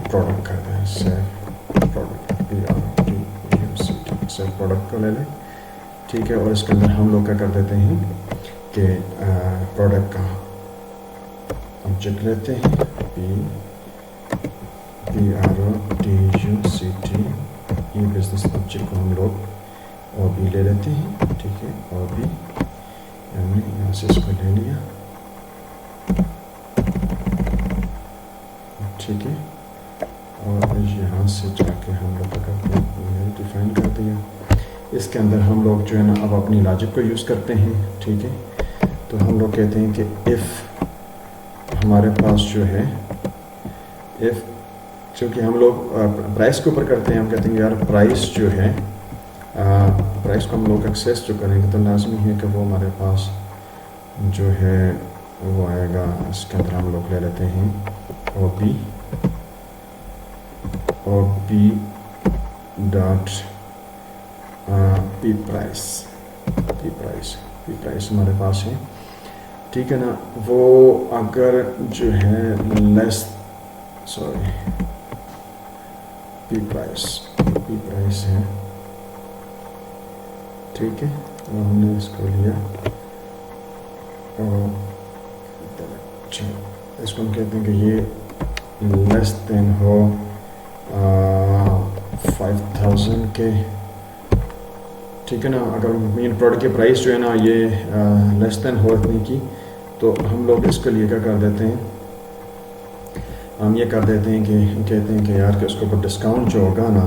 प्रोडक्ट कर दें, सेव प्रोडक्ट, सेव प्रोडक्ट को ले लें, ठीक है। और इसके अंदर हम लोग क्या कर देते हैं कि प्रोडक्ट का ऑब्जेक्ट लेते हैं, PRODUCT, ये बिजनेस ऑब्जेक्ट को हम लोग OB ले लेते हैं, ठीक है। OB हमने यहाँ से इसको ले लिया, ठीक है। और यहाँ से जाके हम लोग क्या करते हैं, डिफाइन कर दिया। इसके अंदर हम लोग जो है ना अब अपनी लॉजिक को यूज़ करते हैं, ठीक है। तो हम लोग कहते हैं कि इफ़ हमारे पास जो है, इफ़ क्योंकि हम लोग प्राइस के ऊपर करते हैं, हम कहते हैं यार प्राइस जो है, प्राइस को हम लोग एक्सेस जो करेंगे तो लाजमी है कि वो हमारे पास जो है वो आएगा। इसके अंदर हम लोग ले लेते हैं OP डॉट P प्राइस हमारे पास है, ठीक है ना। वो अगर जो है P प्राइस है, ठीक है। हमने इसको लिया और इसको हम कहते हैं कि ये लेस देन हो 5000 के, ठीक है ना। अगर मेन प्रोडक्ट की प्राइस जो है ना ये लेस देन हो इतनी की, तो हम लोग इसके लिए क्या कर देते हैं, हम ये कर देते हैं कि कहते हैं कि यार कि उसके ऊपर डिस्काउंट जो होगा ना,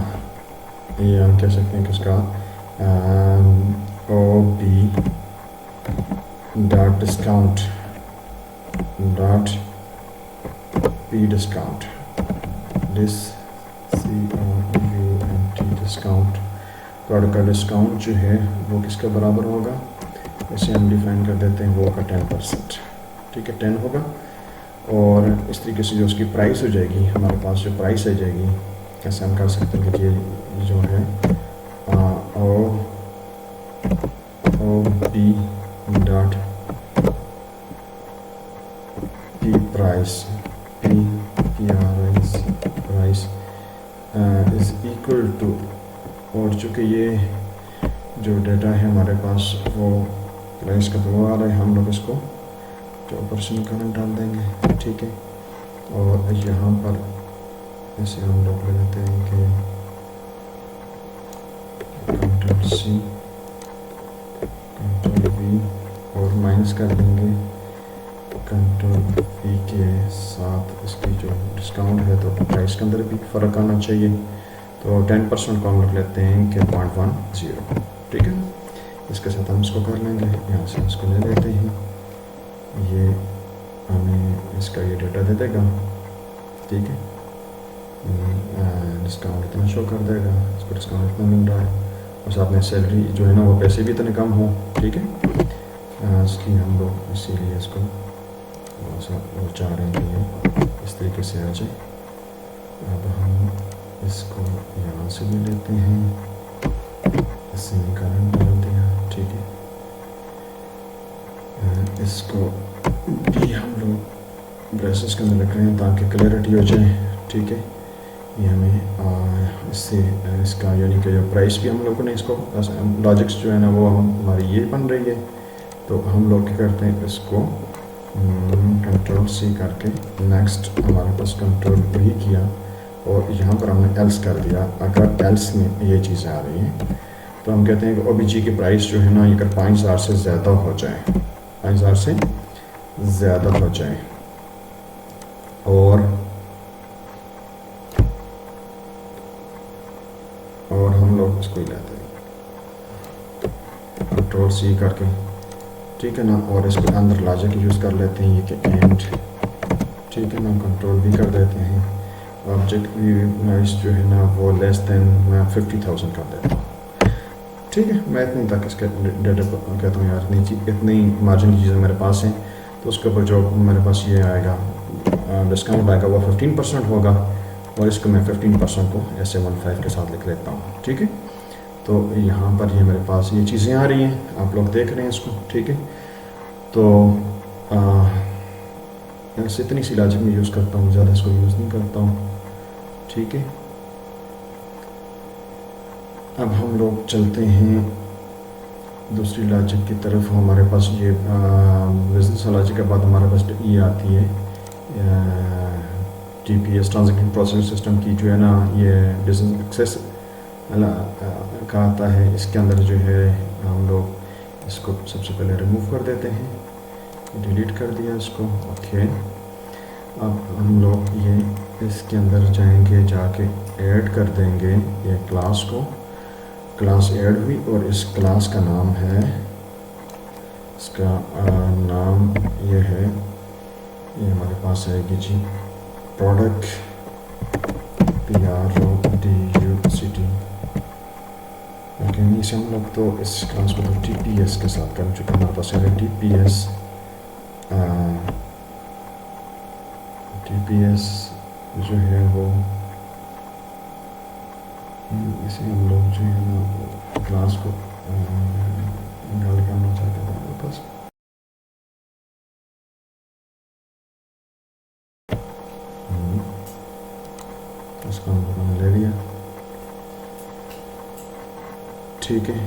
ये हम कह सकते हैं कि उसका OB dot discount dot P discount, discount, product का डिस्काउंट जो है वो किसके बराबर होगा, इसे हम डिफाइन कर देते हैं, वो होगा 10%, ठीक है। 10 होगा। और इस तरीके से जो उसकी प्राइस हो जाएगी, हमारे पास जो प्राइस आ जाएगी, कैसे हम कर सकते हैं कि ये जो है OB dot P price is equal to, और चूँकि ये जो डेटा है हमारे पास वो प्राइस का तो वो आ रहा है, हम लोग इसको जो ऑपरेशन करंट डाल देंगे, ठीक है। और यहाँ पर ऐसे हम लोग ले लेते हैं कि Ctrl+C Ctrl+V और माइनस कर देंगे Ctrl+V के साथ इसकी जो डिस्काउंट है, तो प्राइस के अंदर भी फ़र्क आना चाहिए। तो 10% को हम लोग लेते हैं कि 0.10, ठीक है। इसके साथ हम इसको कर लेंगे, यहाँ से इसको ले लेते हैं, ये हमें इसका ये डेटा दे देगा, ठीक है। डिस्काउंट इतना शो कर देगा, इसको डिस्काउंट इतना मिल रहा है, और साथ में सैलरी जो है ना वो पैसे भी इतने कम हो, ठीक है। इसकी हम लोग इसीलिए इसको वो चाह रहे हैं कि ये इस तरीके से आ जाए। अब हम इसको यहाँ से भी लेते हैं, इससे करंट डाल दिया, ठीक है। इसको भी हम लोग ब्रेसेस के अंदर रख रहे हैं ताकि क्लैरिटी हो जाए, ठीक है। ये हमें इससे इसका यानी कि जो प्राइस भी हम लोगों ने इसको लॉजिक्स जो है ना वो हमारी ये बन रही है। तो हम लोग क्या करते हैं, इसको Ctrl+C करके नेक्स्ट हमारे पास Ctrl+V किया और यहाँ पर हमने एल्स कर दिया। अगर एल्स में ये चीज़ें आ रही हैं तो हम कहते हैं कि OBG की प्राइस जो है ना अगर 5000 से ज़्यादा हो जाए, 5000 से ज़्यादा हो जाए, और हम लोग इसको ही लेते हैं Ctrl+C करके ठीक है ना। और इसके अंदर लॉजिक यूज़ कर लेते हैं ये कि एंड, ठीक है ना, कंट्रोल भी कर देते हैं। ऑब्जेक्ट प्राइस जो है ना वो लेस देन मैं 50,000 कर देता हूँ। ठीक है, मैं इतनी तक इसके डेटा को कहता हूँ यार इतनी मार्जिनल चीज़ें मेरे पास हैं, तो उसके ऊपर जो मेरे पास ये आएगा डिस्काउंट आएगा वो 15% होगा, और इसको मैं 15% को ऐसे 15 के साथ लिख लेता हूँ। ठीक है, तो यहाँ पर ये मेरे पास ये चीज़ें आ रही हैं, आप लोग देख रहे हैं इसको। ठीक है, तो ऐसे इतनी सी लॉजिक में यूज़ करता हूँ, ज़्यादा इसको यूज़ नहीं करता हूँ। ठीक है, अब हम लोग चलते हैं दूसरी लॉजिक की तरफ। हमारे पास ये बिजनेस लॉजिक के बाद हमारे पास ये आती है TPS, ट्रांजैक्शन प्रोसेसिंग सिस्टम की, जो है ना ये बिजनेस एक्सेस का आता है। इसके अंदर जो है हम लोग इसको सबसे पहले रिमूव कर देते हैं, डिलीट कर दिया इसको। ओके, अब हम लोग ये इसके अंदर जाएंगे, जाके ऐड कर देंगे ये क्लास को। क्लास ऐड हुई और इस क्लास का नाम है, इसका नाम ये है, ये हमारे पास आएगी जी प्रोडक्ट PRODUCT। लेकिन इसे हम लोग तो इस क्लास को तो TPS के साथ कर चुके हैं। हमारे पास है TPS जो है वो, इसे हम लोग जो है ना क्लास को गल करना चाहते हैं वापस। उसको हम लोगों ने ले लिया। ठीक है,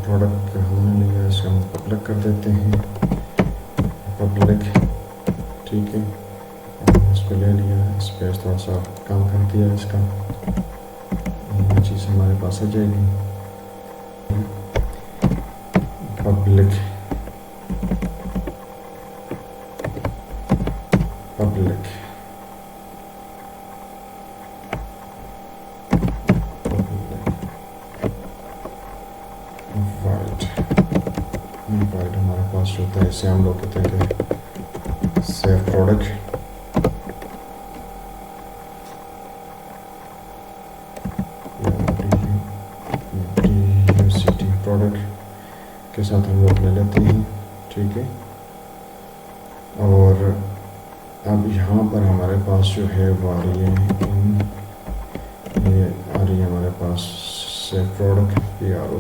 प्रोडक्ट हमने लिया, इसको हम पब्लिक कर देते हैं, पब्लिक। ठीक है, इसको ले लिया, इस पर थोड़ा सा काम कर दिया इसका, ये चीज़ हमारे पास आ जाएगी। पब्लिक पब्लिक वाइड हमारे पास होता है, इसे हम लोग कहते हैं कि सेव प्रोडक्ट। प्रोडक्ट के साथ हम लोग ले लेते हैं। ठीक है, और अब यहाँ पर हमारे पास जो है वो आ रही है, ये आ रही है हमारे पास सेव प्रोडक्ट PRO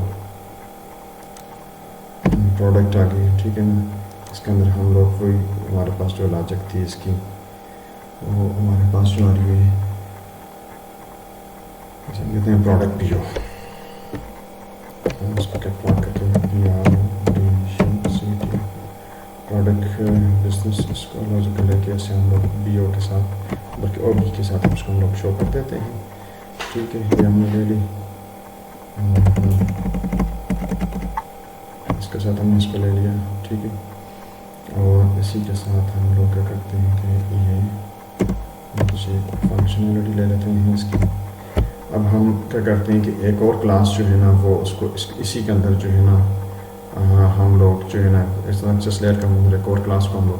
प्रोडक्ट आ गई। ठीक है ना, इसके अंदर हम लोग कोई हमारे पास जो लॉजिक थी इसकी, वो हमारे पास जो आ रही है, इसे कहते हैं प्रोडक्ट PO। उसको कैटलॉग करके प्रोडक्ट बिजनेस, इसको लॉजिक लेके ऐसे हम लोग BO के साथ, बल्कि OB के साथ उसको हम लोग शो कर देते हैं। ठीक है, ये हमने ले ली, इसके साथ हमने इसको ले लिया। ठीक है, और इसी के साथ हम लोग क्या करते हैं कि ये दूसरी फंक्शनलिटी ले लेते हैं इसकी। अब हम क्या करते हैं कि एक और क्लास जो है ना वो उसको इसी के अंदर जो है ना हम लोग जो है ना इस एक्सेस लेयर के अंदर एक और क्लास को हम लोग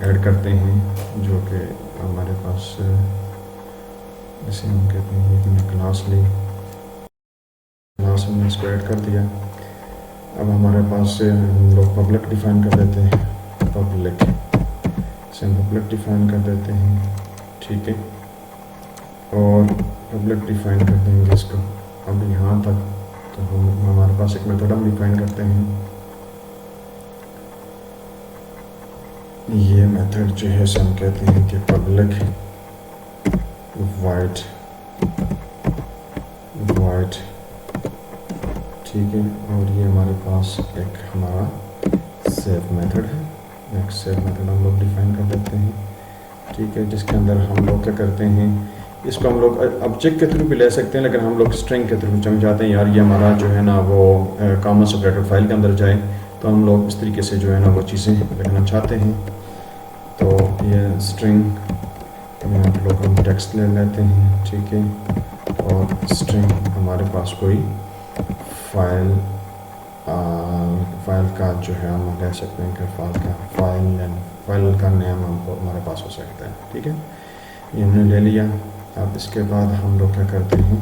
ऐड करते हैं, जो कि हमारे पास इसे हम कहते हैं कि मैं क्लास ली, क्लास हमने इसको ऐड कर दिया। अब हमारे पास से हम लोग पब्लिक डिफाइन कर देते हैं, पब्लिक से हम पब्लिक डिफाइन कर देते हैं। ठीक है, और पब्लिक डिफाइन कर देंगे इसको। अब यहाँ तक तो हमारे पास एक मेथड हम डिफाइन करते हैं। ये मेथड जो है हम कहते हैं कि पब्लिक वाइड, ठीक है, और ये हमारे पास एक हमारा सेव मेथड है, एक सेव मेथड हम लोग डिफाइन कर देते हैं। ठीक है, जिसके अंदर हम लोग क्या करते हैं, इसको हम लोग ऑब्जेक्ट के थ्रू भी ले सकते हैं, लेकिन हम लोग स्ट्रिंग के थ्रू हम चाहते हैं यार ये हमारा जो है ना वो कॉमन सेपरेटेड फाइल के अंदर जाए, तो हम लोग इस तरीके से जो है ना वो चीज़ें लिखना चाहते हैं। तो ये स्ट्रिंग में आप लोग हम टेक्स्ट ले लेते हैं। ठीक है, और स्ट्रिंग हमारे पास कोई फाइल फाइल का जो है हम कह सकते हैं कि फाइल का नाम हमको हमारे पास हो सकता है। ठीक है, ये हमने ले लिया। अब इसके बाद हम लोग क्या करते हैं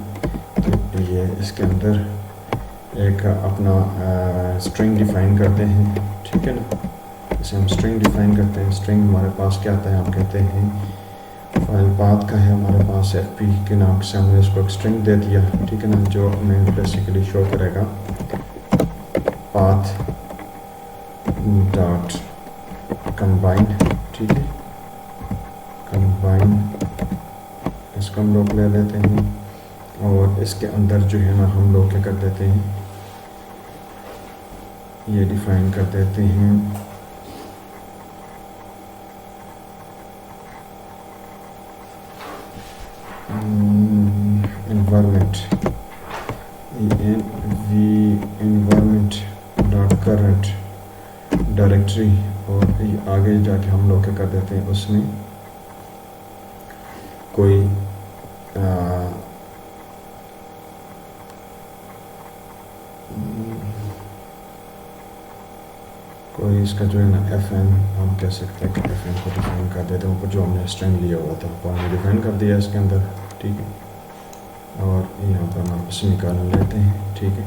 कि ये इसके अंदर एक अपना स्ट्रिंग डिफाइन करते हैं। ठीक है ना, इसे हम स्ट्रिंग डिफाइन करते हैं। स्ट्रिंग हमारे पास क्या आता है, हम कहते हैं फाइल पाथ का है हमारे पास fp के नाम से हमने इसको एक स्ट्रिंग दे दिया। ठीक है ना, जो हमें बेसिकली शो करेगा पाथ डॉट कंबाइन। ठीक है, कंबाइन इसको हम लोग ले लेते हैं और इसके अंदर जो है ना हम लोग क्या कर देते हैं, ये डिफाइन कर देते हैं environment environment dot current directory. और ये आगे जाके हम लोग क्या कर देते हैं, उसमें कोई कोई इसका जो है ना fn हम कह सकते हैं कि fn को डिफाइन कर देते हैं, ऊपर जो हमने स्ट्रिंग लिया हुआ था वो हमने डिफाइन कर दिया इसके अंदर। ठीक है, और यहाँ पर हम सेमीकोलन लेते हैं। ठीक है,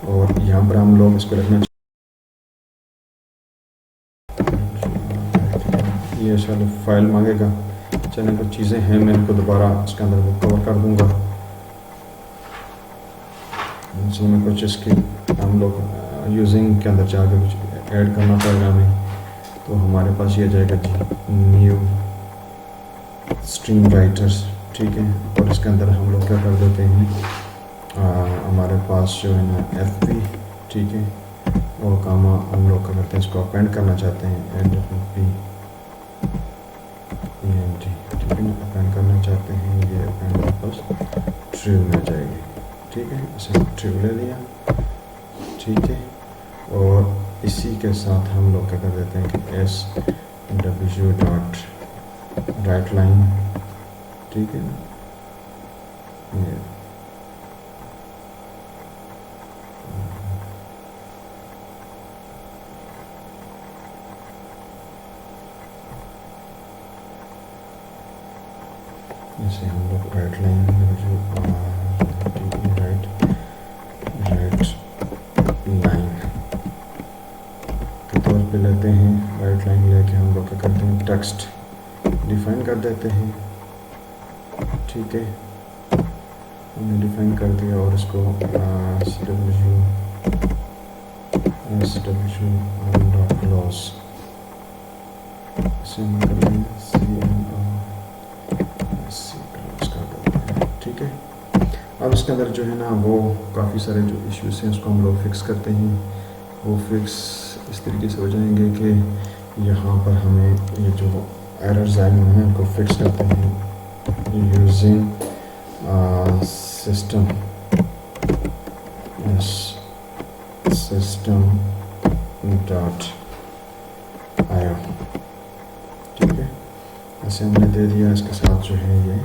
और यहाँ पर हम लोग इसको लिखना, ये चलो फाइल मांगेगा, चलो कुछ चीज़ें हैं मैं इनको दोबारा इसके अंदर वो कवर कर दूँगा। इसमें कुछ इसकी हम लोग यूजिंग के अंदर जाके कुछ ऐड करना पड़ेगा हमें, तो हमारे पास ये जाएगा जी न्यू स्ट्रिंग राइटर्स। ठीक है, और इसके अंदर हम लोग क्या कर देते हैं, हमारे पास जो है ना fp। ठीक है, और कामा हम लोग क्या करते हैं, इसको अपेंड करना चाहते हैं एंड fp ent। ठीक है ना, अपेंड करना चाहते हैं, ये अपेंड वापस ट्रू में जाएगी। ठीक है, इसे ट्रू ले लिया। ठीक है, और इसी के साथ हम लोग क्या कर देते हैं कि sw डॉट राइट लाइन। ठीक है ना, ये जैसे हम लोग राइट लाइन राइट लाइन के तौर पे लेते हैं। राइट लाइन लेके हम लोग क्या करते हैं, टेक्स्ट डिफाइन कर देते हैं। ठीक है, हमने डिफाइन कर दिया और इसको sw डॉट क्लोज इसे हम करते हैं क्लोज कर देते हैं। ठीक है, अब इसके अंदर जो है ना वो काफ़ी सारे जो इश्यूज हैं उसको हम लोग फिक्स करते हैं। वो फिक्स इस तरीके से हो जाएंगे कि यहाँ पर हमें ये जो एरर्स आए हुए हैं उनको फिक्स करते हैं यूजिंग सिस्टम डॉट आया। ठीक है, ऐसे हमने दे दिया। इसके साथ जो है ये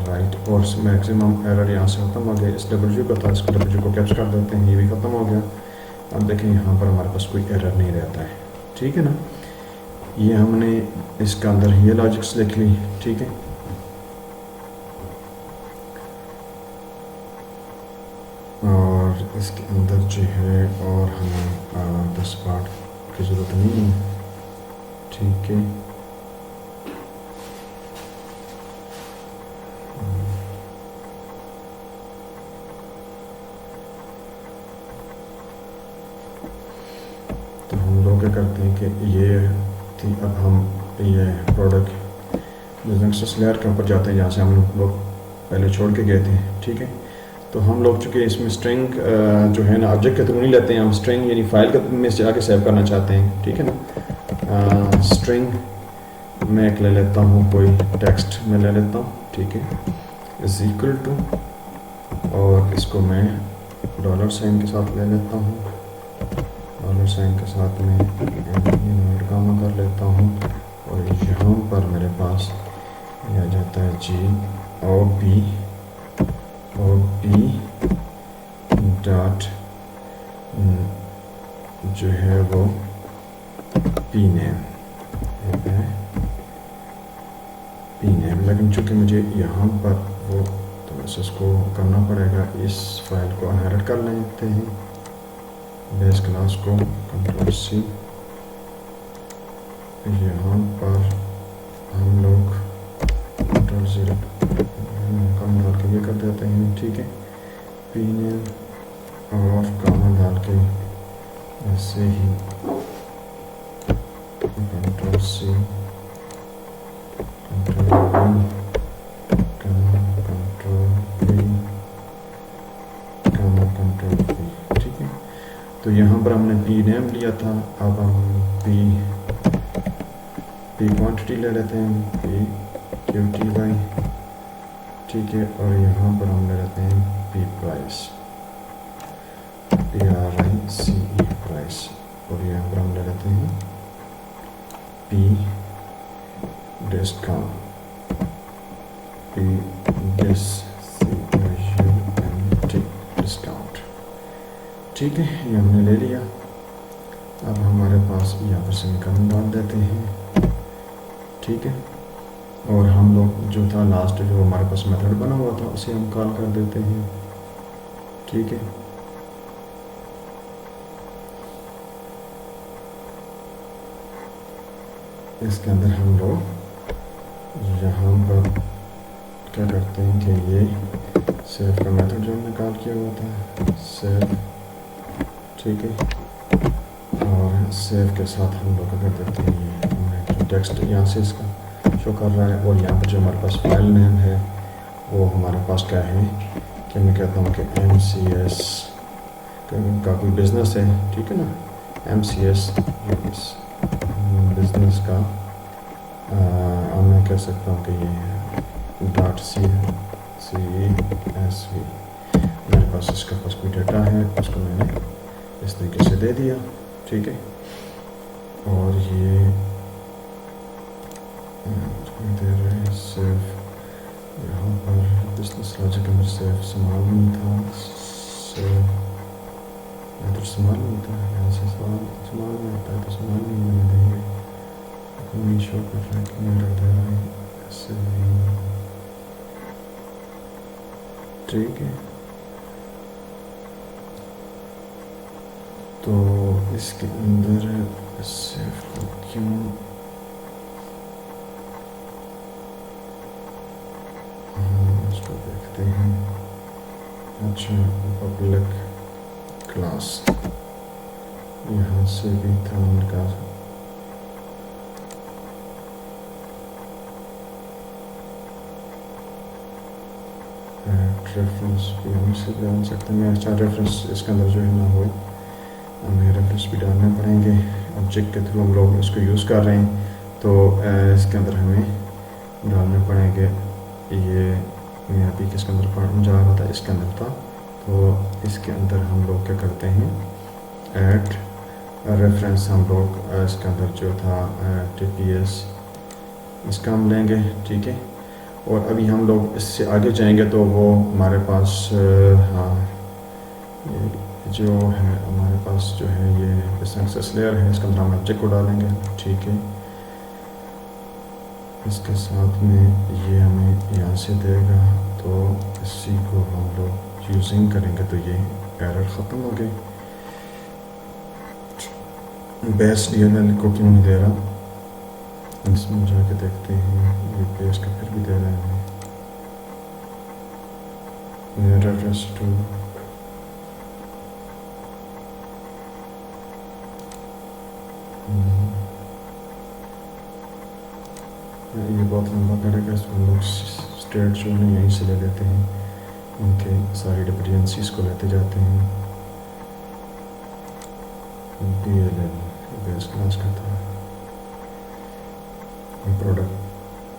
राइट और मैक्सिमम एरर यहाँ से ख़त्म हो गया। इस डब्ल्यू का था, इस डब्ल्यू को कैप्च कर देते हैं, ये भी ख़त्म हो गया। अब देखें यहाँ पर हमारे पास कोई एरर नहीं रहता है। ठीक है ना, ये हमने इसके अंदर ये लॉजिक्स लिख ली। ठीक है, और इसके अंदर जो है और हमें 10 पार्ट की ज़रूरत नहीं है। ठीक है, तो हम लोग क्या करते हैं कि ये थी, अब हम ये प्रोडक्ट बिजनेस लेयर के ऊपर जाते हैं जहाँ से हम लोग पहले छोड़ के गए थे। ठीक है, तो हम लोग चूँकि इसमें स्ट्रिंग जो है ना ऑब्जेक्ट के थ्रू नहीं लेते हैं, हम स्ट्रिंग यानी फाइल के में से आके सेव करना चाहते हैं। ठीक है ना, स्ट्रिंग मैं एक ले लेता हूँ, कोई टेक्स्ट में ले लेता हूँ। ठीक है, इज इक्वल टू, और इसको मैं डॉलर साइन के साथ ले लेता हूँ। डॉलर साइन के साथ में इन्वर्ट कामा कर लेता हूँ, और यहाँ पर मेरे पास ये आ जाता है GOB और पी डॉट जो है वो पी नेम लेकिन चूँकि मुझे यहाँ पर वो तो बस इसको करना पड़ेगा, इस फाइल को इनहेरिट कर लेते हैं बेस क्लास को, कंट्रोल सी, यहाँ पर हम लोग कंट्रोल ज़ीरो कम डाल के ये कर देते हैं, ठीक है, पी नेम और कामा डाल के ऐसे ही कंट्रोल सी, कंट्रोल पी, ठीक है। तो यहाँ पर हमने पी नेम लिया था, अब हम पी क्वांटिटी ले लेते हैं, पी क्यू टी वाई, ठीक है, और यहाँ पर हम ले लेते हैं P price, P R I C E price, और यहाँ पर हम ले लेते हैं P discount, P dis discount, ठीक है, ये हमने ले लिया। अब हमारे पास यहाँ पर सेमीकोलन डाल देते हैं, ठीक है, और हम लोग जो था लास्ट जो हमारे पास मेथड बना हुआ था उसे हम कॉल कर देते हैं, ठीक है। इसके अंदर हम लोग यहाँ पर क्या करते हैं कि ये सेव का मेथड जो हमने कॉल किया हुआ था, सेव, ठीक है, और सेव के साथ हम लोग कर देते हैं ये हमने टेक्स्ट यहाँ से इसका शो कर रहा है, और यहाँ पर जो हमारे पास फाइल नेम है वो हमारे पास क्या है कि मैं कहता हूँ कि MCS का कोई बिज़नेस है, ठीक है ना, MCS बिज़नेस का अब मैं कह सकता हूँ कि ये डॉट CSV, मेरे पास इसका पास कोई डाटा है, उसको मैंने इस तरीके से दे दिया, ठीक है, और ये दे रहे हैं सेव, यहाँ पर बिजनेस लॉजिक अंदर सेव संभाल नहीं था, सेव इधर संभाल नहीं था, यहाँ से संभाल नहीं आता है तो संभाल नहीं मैंने देंगे, नहीं शो कर रहा है कि मेरा दे रहा है ऐसे नहीं, ठीक है। तो इसके अंदर सेव को क्यों इसको देखते हैं, अच्छा पब्लिक क्लास यहाँ से भी था उनका, रेफरेंस भी हम इसे डाल सकते हैं, अच्छा रेफरेंस इसके अंदर जो है ना हो हमें रेफरेंस भी डालने पड़ेंगे, ऑब्जेक्ट के थ्रू हम लोग इसको यूज़ कर रहे हैं, तो इसके अंदर हमें डालने पड़ेंगे, ये मैं अभी किसके अंदर पढ़ने जा रहा था, इसके अंदर था, तो इसके अंदर हम लोग क्या करते हैं ऐड रेफरेंस, हम लोग इसके अंदर जो था TPS इसका हम लेंगे, ठीक है, और अभी हम लोग इससे आगे जाएंगे तो वो हमारे पास हाँ जो है हमारे पास जो है ये बिजनेस लेयर है, इसके अंदर हम ऑब्जेक्ट को डालेंगे, ठीक है, इसके साथ में ये हमें यहाँ से देगा, तो इसी को हम लोग यूजिंग करेंगे तो ये एरर ख़त्म हो गई। बेस DLL को क्यों नहीं दे रहा, इसमें जाके देखते हैं, ये बेस का फिर भी दे रहा है रेफरेंस टू, ये बहुत लंबा करेगा, इसको हम लोग स्टेट जो है यहीं से ले लेते हैं, उनके सारी डिपेंडेंसीज को लेते जाते हैं, DLL बेस क्लास का था,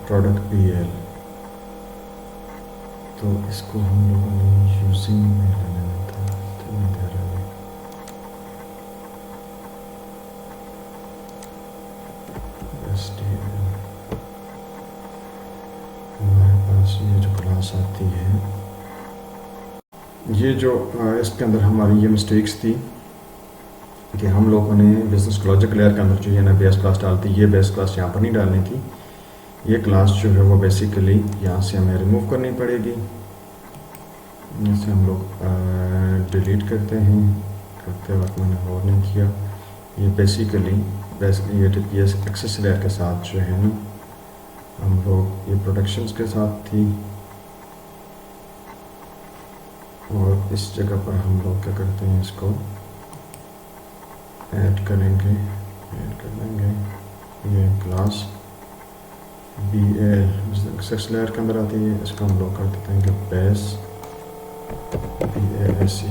प्रोडक्ट PL, तो इसको हम लोगों ने यूजिंग में लेना था, तो नहीं दे रहा है, SDL हमारे पास ये जो क्लास आती है ये जो इसके अंदर हमारी ये मिस्टेक्स थी कि हम लोगों ने बिजनेस लॉजिक लेयर के अंदर जो है ना बेस क्लास डालती, ये बेस क्लास यहाँ पर नहीं डालनी थी। ये क्लास जो है वो बेसिकली यहाँ से हमें रिमूव करनी पड़ेगी। इसे हम लोग डिलीट करते हैं, करते वक्त मैंने और नहीं किया। ये बेसिकली ये टीपीएस एक्सेस लेयर के साथ जो है ना हम लोग ये प्रोडक्शंस के साथ थी, और इस जगह पर हम लोग क्या करते हैं, इसको ऐड करेंगे, ऐड कर देंगे ये क्लास बी एक्सेस लेयर के अंदर आती है। इसको हम लोग कर देते हैं कि बेस BASE,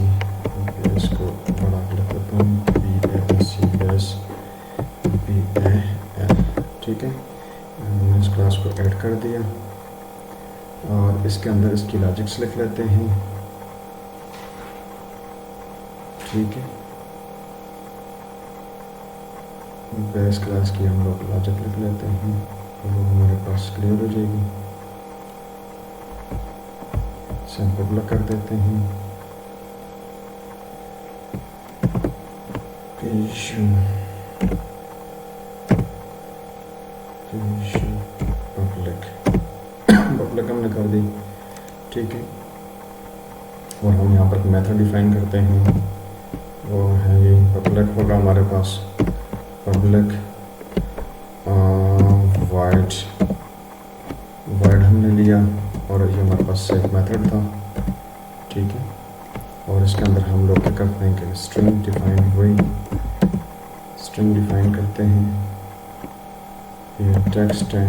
बेस को बड़ा कर देता हूँ, BASE बेस BAL, ठीक है। मैंने इस क्लास को ऐड कर दिया और इसके अंदर इसकी लॉजिक्स लिख लेते हैं, ठीक है। बेस क्लास की हम लोग लॉजिक लिख लेते हैं, तो वो हमारे पास क्लियर हो जाएगी। सैंपल ब्लॉक कर देते हैं, पब्लिक हमने कर दी, ठीक है। और हम यहाँ पर मेथड डिफाइन करते हैं, वो है ये पब्लिक होगा हमारे पास, पब्लिक वाइड हमने लिया, और ये हमारे पास एक मेथड था, ठीक है। और इसके अंदर हम लोग क्या करते हैं कि स्ट्रिंग डिफाइन, वही स्ट्रिंग डिफाइन करते हैं। ये टेक्स्ट है,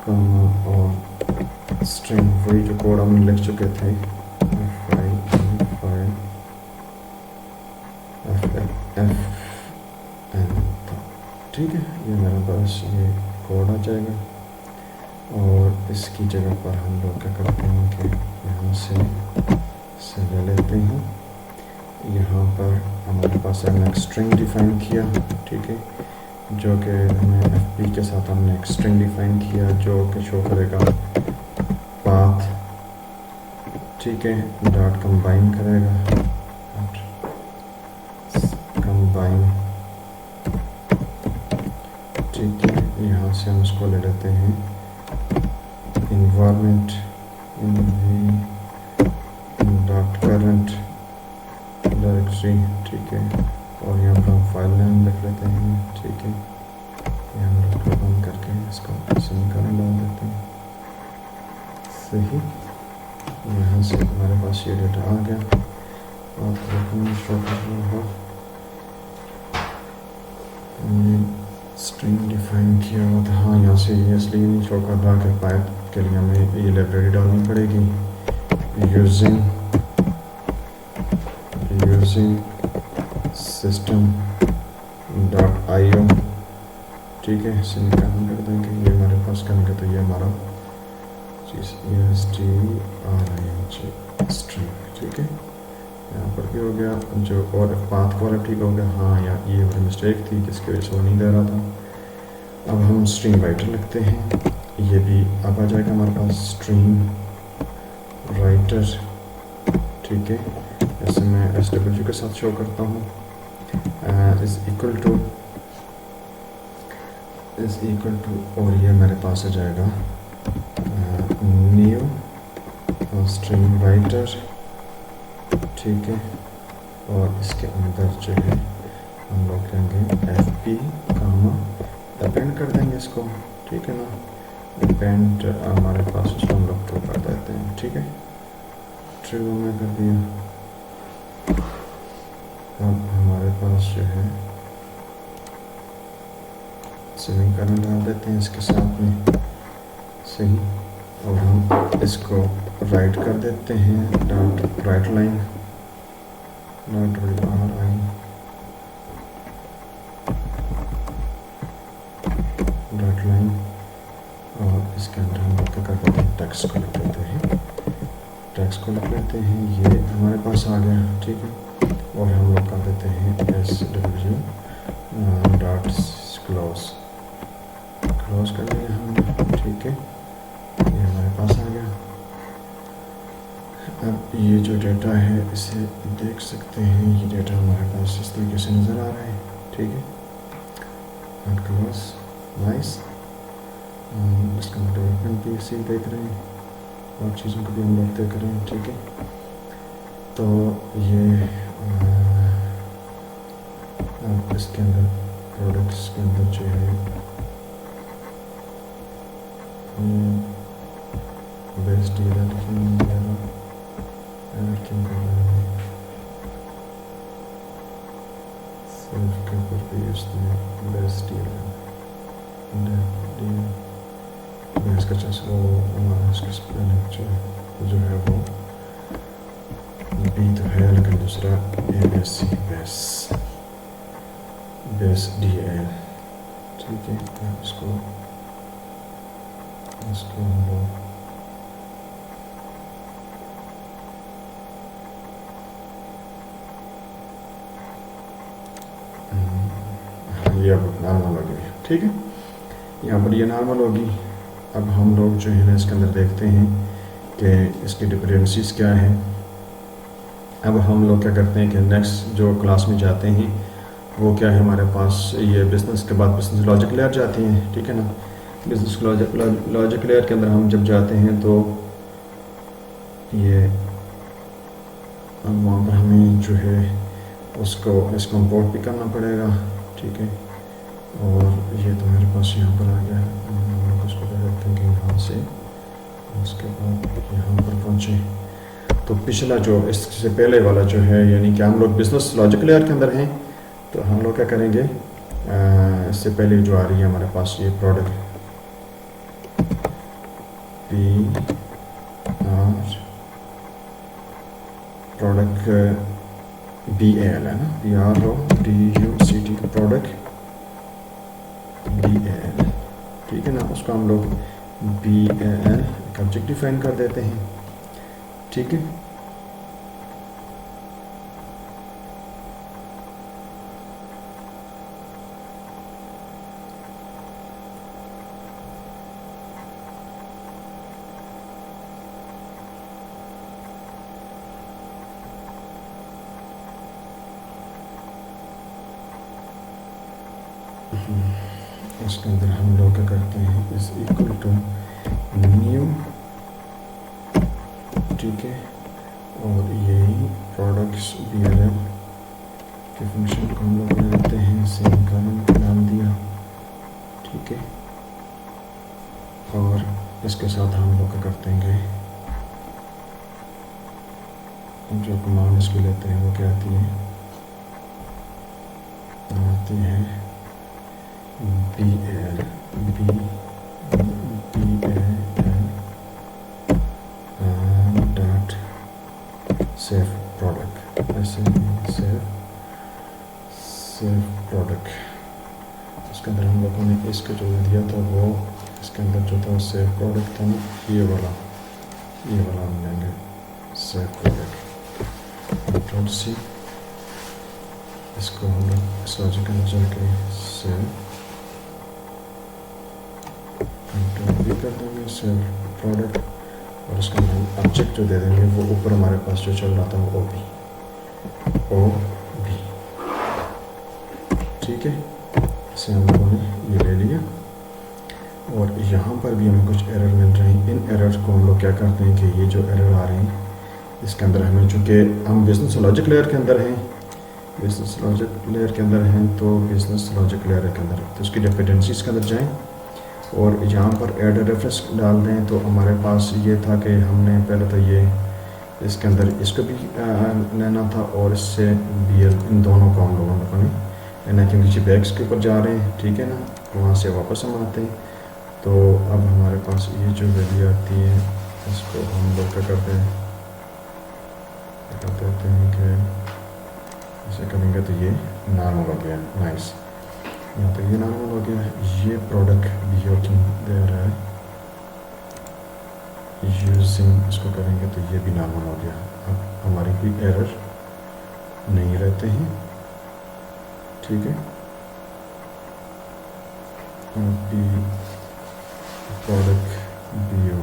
कॉमा और स्ट्रिंग, वही जो कोड हम लिख चुके थे, ठीक है। ये मेरे पास ये कोड आ जाएगा, और इसकी जगह पर हम लोग क्या करते हैं कि यहाँ से ले लेते हैं। यहाँ पर हमारे पास हमने एक स्ट्रिंग डिफाइन किया, ठीक है, जो कि हमने FP के साथ हमने एक स्ट्रिंग डिफाइन किया जो कि शो करेगा पाथ, ठीक है, डॉट कंबाइन करेगा, कंबाइन, ठीक है। यहाँ से हम इसको ले लेते हैं environment डॉट करंट डायरेक्टरी, ठीक है। और यहाँ पर हम फाइल नेम लिख लेते हैं, ठीक है। यहाँ हम डॉट को बंद करके इसको सेमीकोलन डाल देते हैं, सही। यहाँ से हमारे पास ये डेटा आ गया, और शो कर रहा है स्ट्रिंग डिफाइन किया हुआ था। हाँ, यहाँ से ये इसलिए नहीं शो कर रहा कि पाइप के लिए हमें ये लाइब्रेरी डालनी पड़ेगी, यूजिंग सिस्टम डॉट IO, ठीक है। सेमीकोलन कर देंगे, ये हमारे पास करेंगे तो ये हमारा चीज़ स्ट्रिंग, ठीक है। यहाँ पर भी हो गया, जो और पाथ वाला ठीक हो गया। हाँ, यहाँ ये हमारी मिस्टेक थी जिसकी वजह से वो नहीं दे रहा था। अब हम स्ट्रिंग राइटर लिखते हैं, ये भी अब आ जाएगा हमारे पास स्ट्रिंग राइटर, ठीक है। जैसे मैं SW के साथ शो करता हूँ, इज इक्वल टू, और ये मेरे पास आ जाएगा न्यू स्ट्रिंग राइटर, ठीक है। और इसके अंदर जो है हम लोग कहेंगे FP कामा अपेंड कर देंगे इसको, ठीक है ना। अपेंड हमारे पास उसको हम लोग ट्रू कर देते हैं, ठीक है। ट्रू हमने कर दिया। अब हमारे पास जो है सेमीकोलन डाल देते हैं इसके साथ में, सही। और हम इसको राइट कर देते हैं, dot right line, dot RI, dot line. और इसके अंदर हम लोग क्या कर देते हैं, टेक्स्ट को लिख लेते हैं, टेक्स्ट को लिख लेते हैं, ये हमारे पास आ गया, ठीक है। और हम लोग कर देते हैं SW डॉट क्लोज कर लिया हमने, ठीक है। ये हमारे पास आ गया। अब ये जो डेटा है इसे देख सकते हैं, ये डेटा हमारे पास इस तरीके से नज़र आ रहा है, ठीक है, क्लोज, नाइस। इसका डेवलपमेंट भी इसी देख रहे हैं और चीज़ों को भी हम लोग देख रहे हैं, ठीक है। तो ये अब इसके अंदर प्रोडक्ट्स के अंदर जो है बेस्ट डीलर क्यों कर रहे हैं, सेल्फ के ऊपर भी उसने बेस्ट डीलर बेस का चस वो उसका स्पेलिंग जो है वो बी तो है, लेकिन दूसरा MSC बेस DL, ठीक है। इसको हम लोग ये अब नॉर्मल हो गई, ठीक है, यहाँ पर ये नॉर्मल होगी। अब हम लोग जो है ना इसके अंदर देखते हैं कि इसकी डिपेंडेंसीज क्या है। अब हम लोग क्या करते हैं कि नेक्स्ट जो क्लास में जाते हैं वो क्या है, हमारे पास ये बिज़नेस के बाद बिज़नेस लॉजिक लेयर जाती हैं, ठीक है ना। बिज़नेस लॉजिक लेयर के अंदर हम जब जाते हैं तो ये अब वहाँ पर हमें जो है इसको इम्पोर्ट भी करना पड़ेगा, ठीक है। और ये तो मेरे पास यहाँ पर आ गया है, हम लोग उसको क्या करते हैं कि यहाँ से उसके बाद यहाँ पर पहुँचे। तो पिछला जो इससे पहले वाला जो है, यानी कि हम लोग बिज़नेस लॉजिक लेयर के अंदर हैं, तो हम लोग क्या करेंगे, इससे पहले जो आ रही है हमारे पास ये प्रोडक्ट BAL है ना, PRODUCT प्रोडक्ट BAL, ठीक है ना। उसको हम लोग BAL एक ऑब्जेक्ट डिफाइन कर देते हैं, ठीक है। इसके अंदर हम लोग क्या करते हैं, इस इक्वल टू न्यू, ठीक है। और यही प्रोडक्ट्स BLL के फंक्शन को हम लोग लेते हैं, सेम कॉलम नाम दिया, ठीक है। और इसके साथ हम लोग क्या करते हैं, जो कमांड इसकी लेते हैं वो क्या आती है BAL डॉट सेव प्रोडक्ट, ऐसे सेव प्रोडक्ट। उसके अंदर हम लोगों ने इसका जो दिया था वो इसके अंदर जो था सेव प्रोडक्ट था ना, ये वाला हम लेंगे सेव प्रोडक्ट .c। इसको हम लोग इस लॉजिक के अंदर जाके सेव कंट्रोल भी कर देंगे सेव प्रोडक्ट, और उसका हम ऑब्जेक्ट जो दे देंगे वो ऊपर हमारे पास जो चल रहा था वो OB, ठीक है। इसे हम लोगों ने ये ले लिया। और यहाँ पर भी हमें कुछ एरर मिल रहे हैं। इन एरर्स को हम लोग क्या करते हैं कि ये जो एरर आ रहे हैं इसके अंदर हमें, चूँकि हम बिज़नेस लॉजिक लेयर के अंदर हैं, तो बिज़नेस लॉजिक लेयर के अंदर तो उसकी डिपेंडेंसीज के अंदर जाएँ और यहाँ पर ऐड रेफरेंस डाल दें। तो हमारे पास ये था कि हमने पहले तो ये इसके अंदर इसको भी लेना था और इससे BL, इन दोनों को हम लोगों ने लेना, क्योंकि बैग्स के ऊपर जा रहे हैं, ठीक है ना। वहाँ से वापस हम आते हैं, तो अब हमारे पास ये जो वैल्यू आती है इसको हम लोग क्या करते हैं कि ऐसे करेंगे तो ये नॉर्मल हो गया, नाइस। यहाँ तक ये नॉर्मल हो गया। ये प्रोडक्ट भी वर्किंग दे रहा है यूजिंग, इसको करेंगे तो ये भी नॉर्मल हो गया। अब हमारी कोई एरर नहीं रहते हैं, ठीक है। बी प्रोडक्ट BO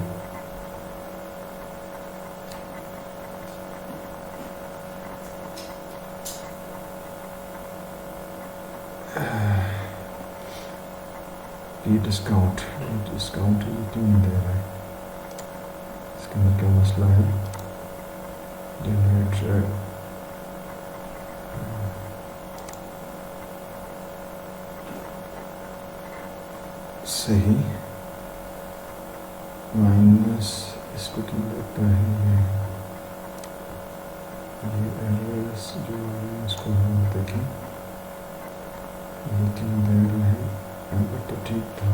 ये डिस्काउंट ये क्यों नहीं दे रहा है, इसके अंदर क्या मसला है। जनरेट सही माइनस इसको क्यों देता है ये एरर्स जो है इसको हम देखें ये क्यों दे रहे हैं। अगर तो ठीक था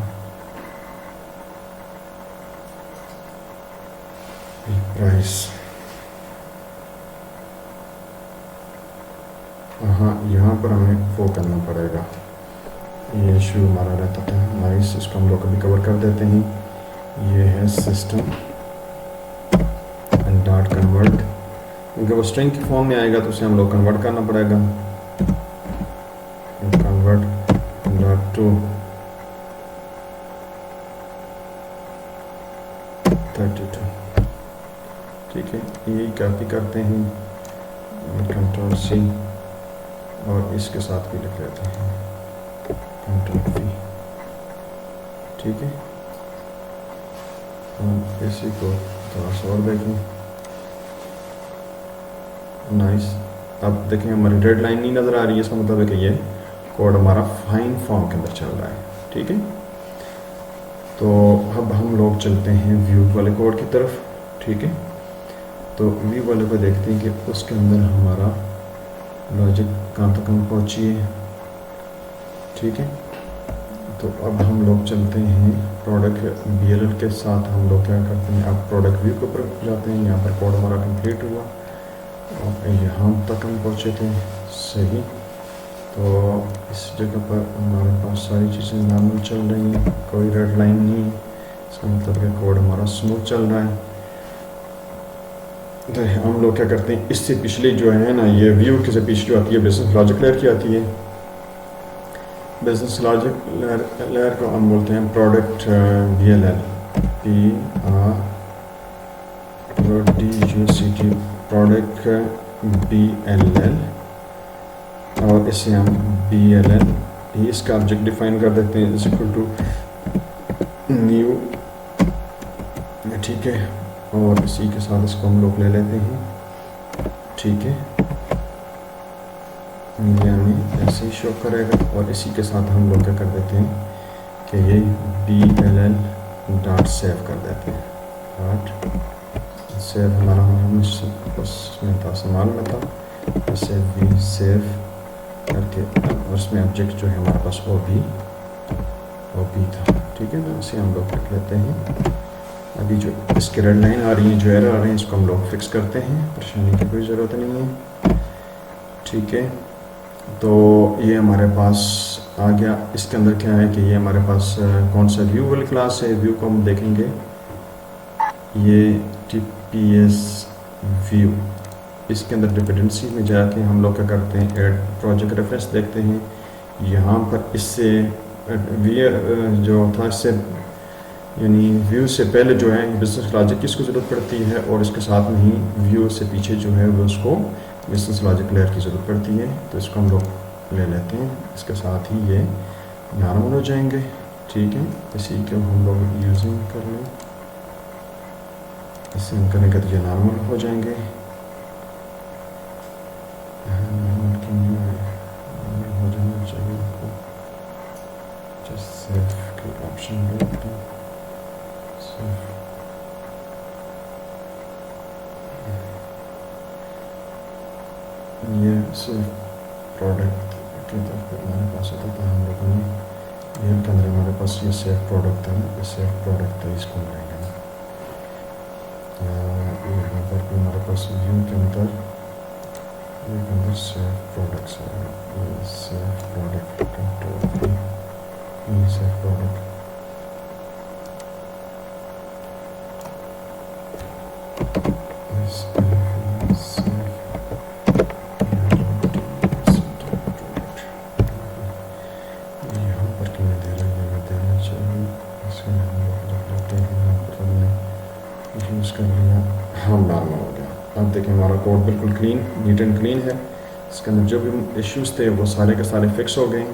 प्राइस, हाँ यहाँ पर हमें वो करना पड़ेगा, ये इशू हमारा रहता था। नाइस, इसको हम लोग अभी कवर कर देते हैं। ये है सिस्टम एंड डॉट कन्वर्ट, क्योंकि वो स्ट्रिंग की फॉर्म में आएगा तो उसे हम लोग कन्वर्ट करना पड़ेगा। कन्वर्ट डॉट टू 32, ठीक है। यही कॉपी करते हैं, कंट्रोल सी और इसके साथ भी लिख लेते हैं कंट्रोल वी, ठीक है। हम इसी को थोड़ा सा और देखें। नाइस, अब देखें हमारी रेड लाइन नहीं नज़र आ रही है, इसका मतलब है कि ये कोड हमारा फाइन फॉर्म के अंदर चल रहा है, ठीक है। तो अब हम लोग चलते हैं व्यू वाले कोड की तरफ, ठीक है। तो व्यू वाले को देखते हैं कि उसके अंदर हमारा लॉजिक कहाँ तक हम पहुँची है, ठीक है। तो अब हम लोग चलते हैं प्रोडक्ट BLL के साथ, हम लोग क्या करते हैं, अब प्रोडक्ट व्यू के ऊपर जाते हैं। यहाँ पर कोड हमारा कंप्लीट हुआ और यहाँ तक हम पहुँचे थे, सही। तो इस जगह पर हमारे पास सारी चीज़ें नॉर्मल चल रही हैं, कोई रेड लाइन नहीं, इसका मतलब कि कोड हमारा स्मूथ चल रहा है। तो हम लोग क्या करते हैं, इससे पिछली जो है ना, ये व्यू के से पीछे जो आती है बिजनेस लॉजिक लेयर की आती है। बिजनेस लॉजिक लेयर को हम बोलते हैं product BLL, PRODUCT, product BLL, और इसे हम BLL ही इसका ऑब्जेक्ट डिफाइन कर देते हैं, इज इक्वल टू न्यू, ठीक है। और इसी के साथ इसको हम लोग ले लेते हैं, ठीक है। ये हमें ऐसे ही शो करेगा और इसी के साथ हम लोग क्या कर देते हैं कि ये BLL डॉट सेव कर देते हैं। डॉट सेव हमारा उसमें था, संभाल में था, इसे भी सेव करके और उसमें ऑब्जेक्ट जो है हमारे पास वो भी था, ठीक है ना। इसे हम लोग लिख लेते हैं। अभी जो इसकी रेड लाइन आ रही है, जो एरर आ रही है, इसको हम लोग फिक्स करते हैं, परेशानी की कोई ज़रूरत नहीं है, ठीक है। तो ये हमारे पास आ गया। इसके अंदर क्या है कि ये हमारे पास कौन सा व्यू वाली क्लास है, व्यू को हम देखेंगे, ये TPS व्यू। इसके अंदर डिपेंडेंसी में जाके हम लोग क्या करते हैं, ऐड प्रोजेक्ट रेफरेंस देखते हैं। यहाँ पर इससे जो था, इससे यानी व्यू से पहले जो है बिजनेस लॉजिक की इसको ज़रूरत पड़ती है, और इसके साथ में ही व्यू से पीछे जो है वो उसको बिजनेस लॉजिक लेयर की ज़रूरत पड़ती है। तो इसको हम लोग ले लेते हैं, इसके साथ ही ये नॉर्मल हो जाएंगे, ठीक है। इसी को हम लोग यूजिंग कर लें, इसे हम करेंगे तो ये नॉर्मल हो जाएंगे। नॉर्मल क्यों नहीं है, नॉर्मल हो जाना चाहिए आपको। जस्ट सेव के ऑप्शन लेते हैं, ये सिर्फ प्रोडक्ट के तौर पर हमारे पास होता था, हम लोगों ने ये के अंदर हमारे पास ये सेफ प्रोडक्ट था, ये सेफ प्रोडक्ट था, इसको लेंगे ना। यहाँ पर भी हमारे पास व्यू के अंदर सेफ प्रोडक्ट्स है, ये सेफ प्रोडक्ट कंट्रोल, ये सेफ प्रोडक्ट, कर लिया, हाँ नॉर्मल हो गया। अब देखें हमारा कोड बिल्कुल क्लीन, नीट एंड क्लीन है। इसके अंदर जो भी इश्यूज थे वो सारे के सारे फिक्स हो गए,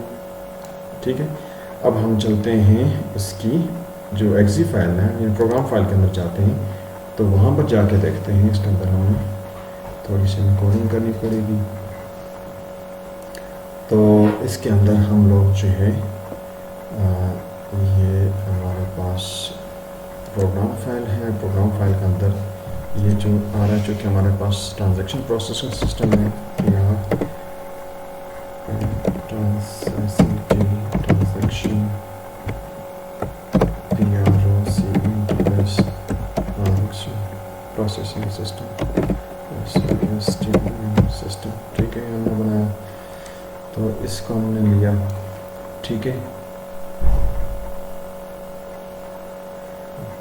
ठीक है। अब हम चलते हैं इसकी जो एक्सी फाइल है या प्रोग्राम फाइल के अंदर जाते हैं, तो वहाँ पर जाके देखते हैं इसके अंदर हमें थोड़ी सी कोडिंग करनी पड़ेगी। तो इसके अंदर हम लोग जो है ये हमारे पास प्रोग्राम फाइल है। प्रोग्राम फाइल के अंदर ये जो आ रहा है, चूँकि हमारे पास ट्रांजैक्शन प्रोसेसिंग सिस्टम है, यहाँ ट्रांजैक्शन प्रोसेसिंग सिस्टम सिस्टम, ठीक है, हमने बनाया। तो इसको हमने लिया, ठीक है।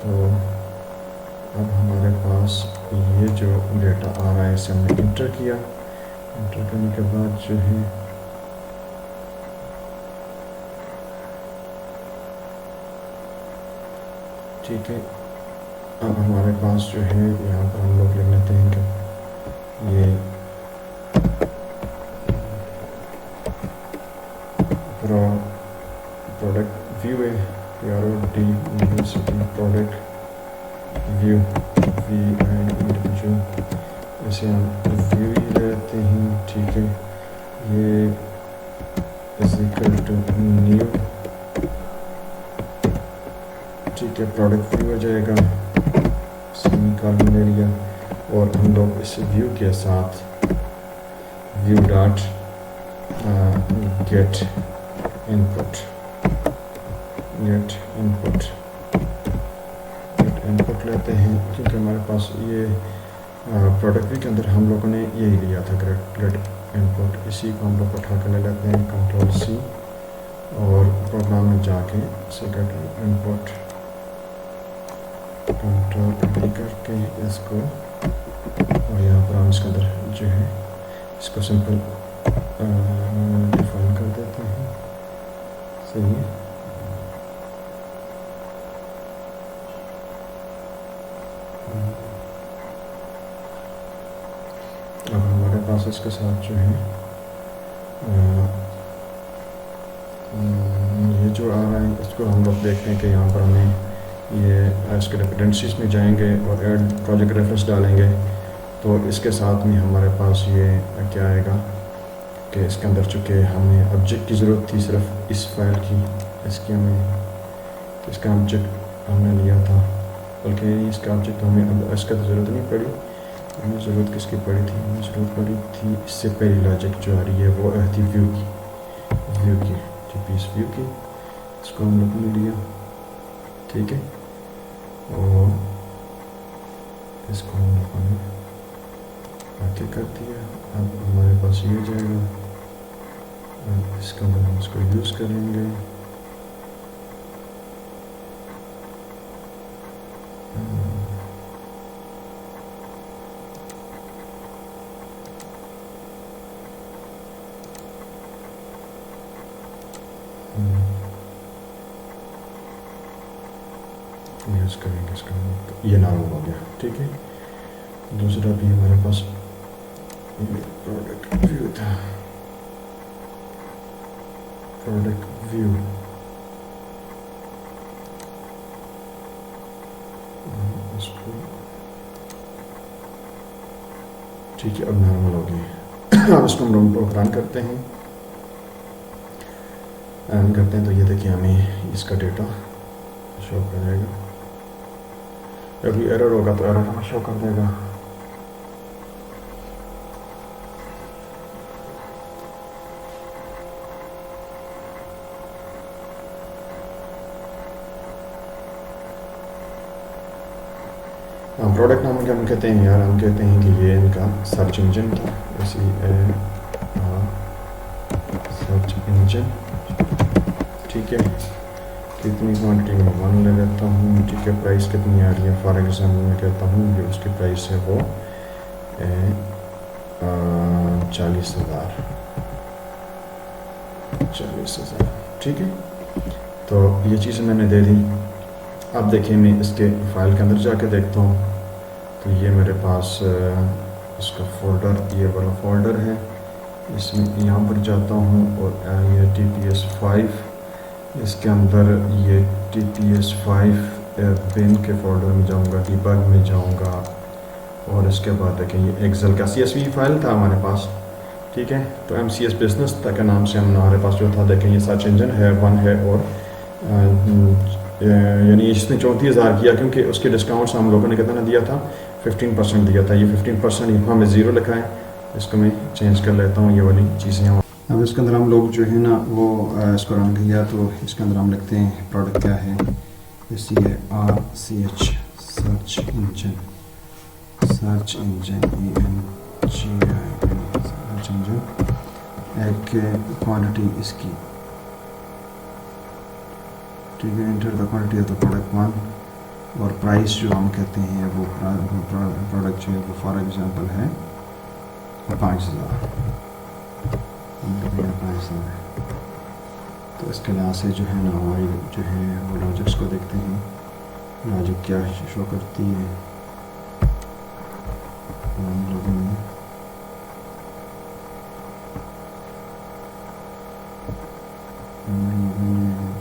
तो अब हमारे पास ये जो डेटा आ रहा है इसे हमने इंटर किया। इंटर करने के बाद जो है ठीक है, अब हमारे पास जो है यहाँ पर हम लोग लिख लेते हैं कि ये प्रोडक्ट व्यू है, PROD university product view individual, इसे हम व्यू ही लेते हैं, ठीक है। ये इज इक्वल टू न्यू, ठीक है, प्रोडक्ट व्यू हो जाएगा, सेमीकोलन ले लिया। और हम लोग इस व्यू के साथ व्यू डॉट गेट इनपुट लेते हैं, क्योंकि हमारे पास ये प्रोडक्ट व्यू के अंदर हम लोगों ने यही लिया था, गेट इनपुट। इसी को हम लोग उठा कर ले लेते हैं, Ctrl+C, और प्रोग्राम में जाके इसे गेट इनपुट Ctrl+V करके इसको, और यहाँ पर हम इसके अंदर जो है इसको सिंपल डिफाइन कर देते हैं, सही है। अब हमारे पास इसके साथ जो है ये जो आ रहा है इसको हम लोग देखते हैं कि यहाँ पर हमें ये इसके डिपेंडेंसीज में जाएंगे और ऐड प्रोजेक्ट रेफरेंस डालेंगे। तो इसके साथ में हमारे पास ये क्या आएगा कि इसके अंदर चूँकि हमें ऑब्जेक्ट की ज़रूरत थी सिर्फ इस फाइल की, इसकी हमें इसका ऑब्जेक्ट हमने लिया था, बल्कि इसका ऑब्जेक्ट हमें अब इसका तो ज़रूरत नहीं पड़ी। हमें ज़रूरत किसकी पड़ी थी? हमें ज़रूरत पड़ी थी इससे पहली लॉजिक जो आ रही है वो थी व्यू की ठीक है, इस व्यू की इसको हम लोग ने लिया, ठीक है, और इसको हम लोगों ने आगे कर दिया। अब हमारे पास ये जाएगा, अब इसके अंदर हम इसको यूज़ करेंगे। यूज़ करेंगे इसका, ये नाम हो गया, ठीक है। दूसरा भी हमारे पास ये प्रोडक्ट व्यू था, प्रोडक्ट व्यू इसको, ठीक है, अब नॉर्मल हो गया। अब इसको हम लोग रन करते हैं, रन करते हैं तो ये देखिए हमें इसका डेटा शो करेगा। अभी एरर होगा तो एरर हमें शो कर देगा। प्रोडक्ट नाम क्या हम कहते हैं यार, हम कहते हैं कि ये इनका सर्च इंजन था, सर्च इंजन, ठीक है। कितनी क्वांटिटी में 1 ले लेता हूँ, ठीक है। प्राइस कितनी आ रही है, फॉर एग्जाम्पल मैं कहता हूँ कि उसकी प्राइस है वो 40,000, ठीक है। तो ये चीज़ें मैंने दे दी। अब देखिए मैं इसके फाइल के अंदर जाके देखता हूँ, तो ये मेरे पास इसका फ़ोल्डर, ये वाला फ़ोल्डर है, इसमें यहाँ पर जाता हूँ और ये TPS5 इसके अंदर ये TPS5 पिन के फोल्डर में जाऊंगा, डिबग में जाऊंगा और इसके बाद देखें ये एक्सेल का CSV फाइल था हमारे पास, ठीक है। तो MCS बिजनेस के नाम से हमारे पास जो था देखें ये सर्च इंजन है 1 है और यानी इसने 34,000 किया क्योंकि उसके डिस्काउंट्स हम लोगों ने कितना दिया था, 15% दिया था। ये 15% यहाँ में 0 लिखा है, इसको मैं चेंज कर लेता हूँ ये वाली चीज़ें। अब इसके अंदर हम लोग जो है ना वो इसको रन किया तो इसके अंदर हम लिखते हैं प्रोडक्ट क्या है, SEARCH search engine, search engine search engine, एक क्वांटिटी इसकी, ठीक है। Enter the quantity of the product 1 और प्राइस जो हम कहते हैं वो प्रोडक्ट जो है वो फॉर एग्जांपल है 5,000, तो इसके लिहाज से जो है ना हमारी जो है वो लॉजिक्स को देखते हैं, लॉजिक क्या शो करती है हम लोगों ने।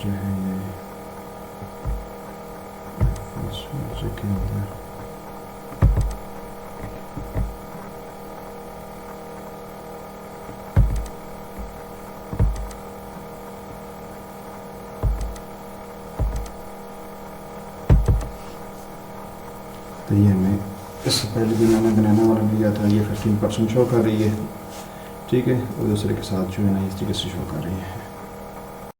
जो है ये के अंदर तो ये हमें इससे पहले भी मैंने बनाना वाला लिया था, ये 15% शो कर रही है, ठीक है। और दूसरे के साथ जो है ना इस तरीके से शो कर रही है।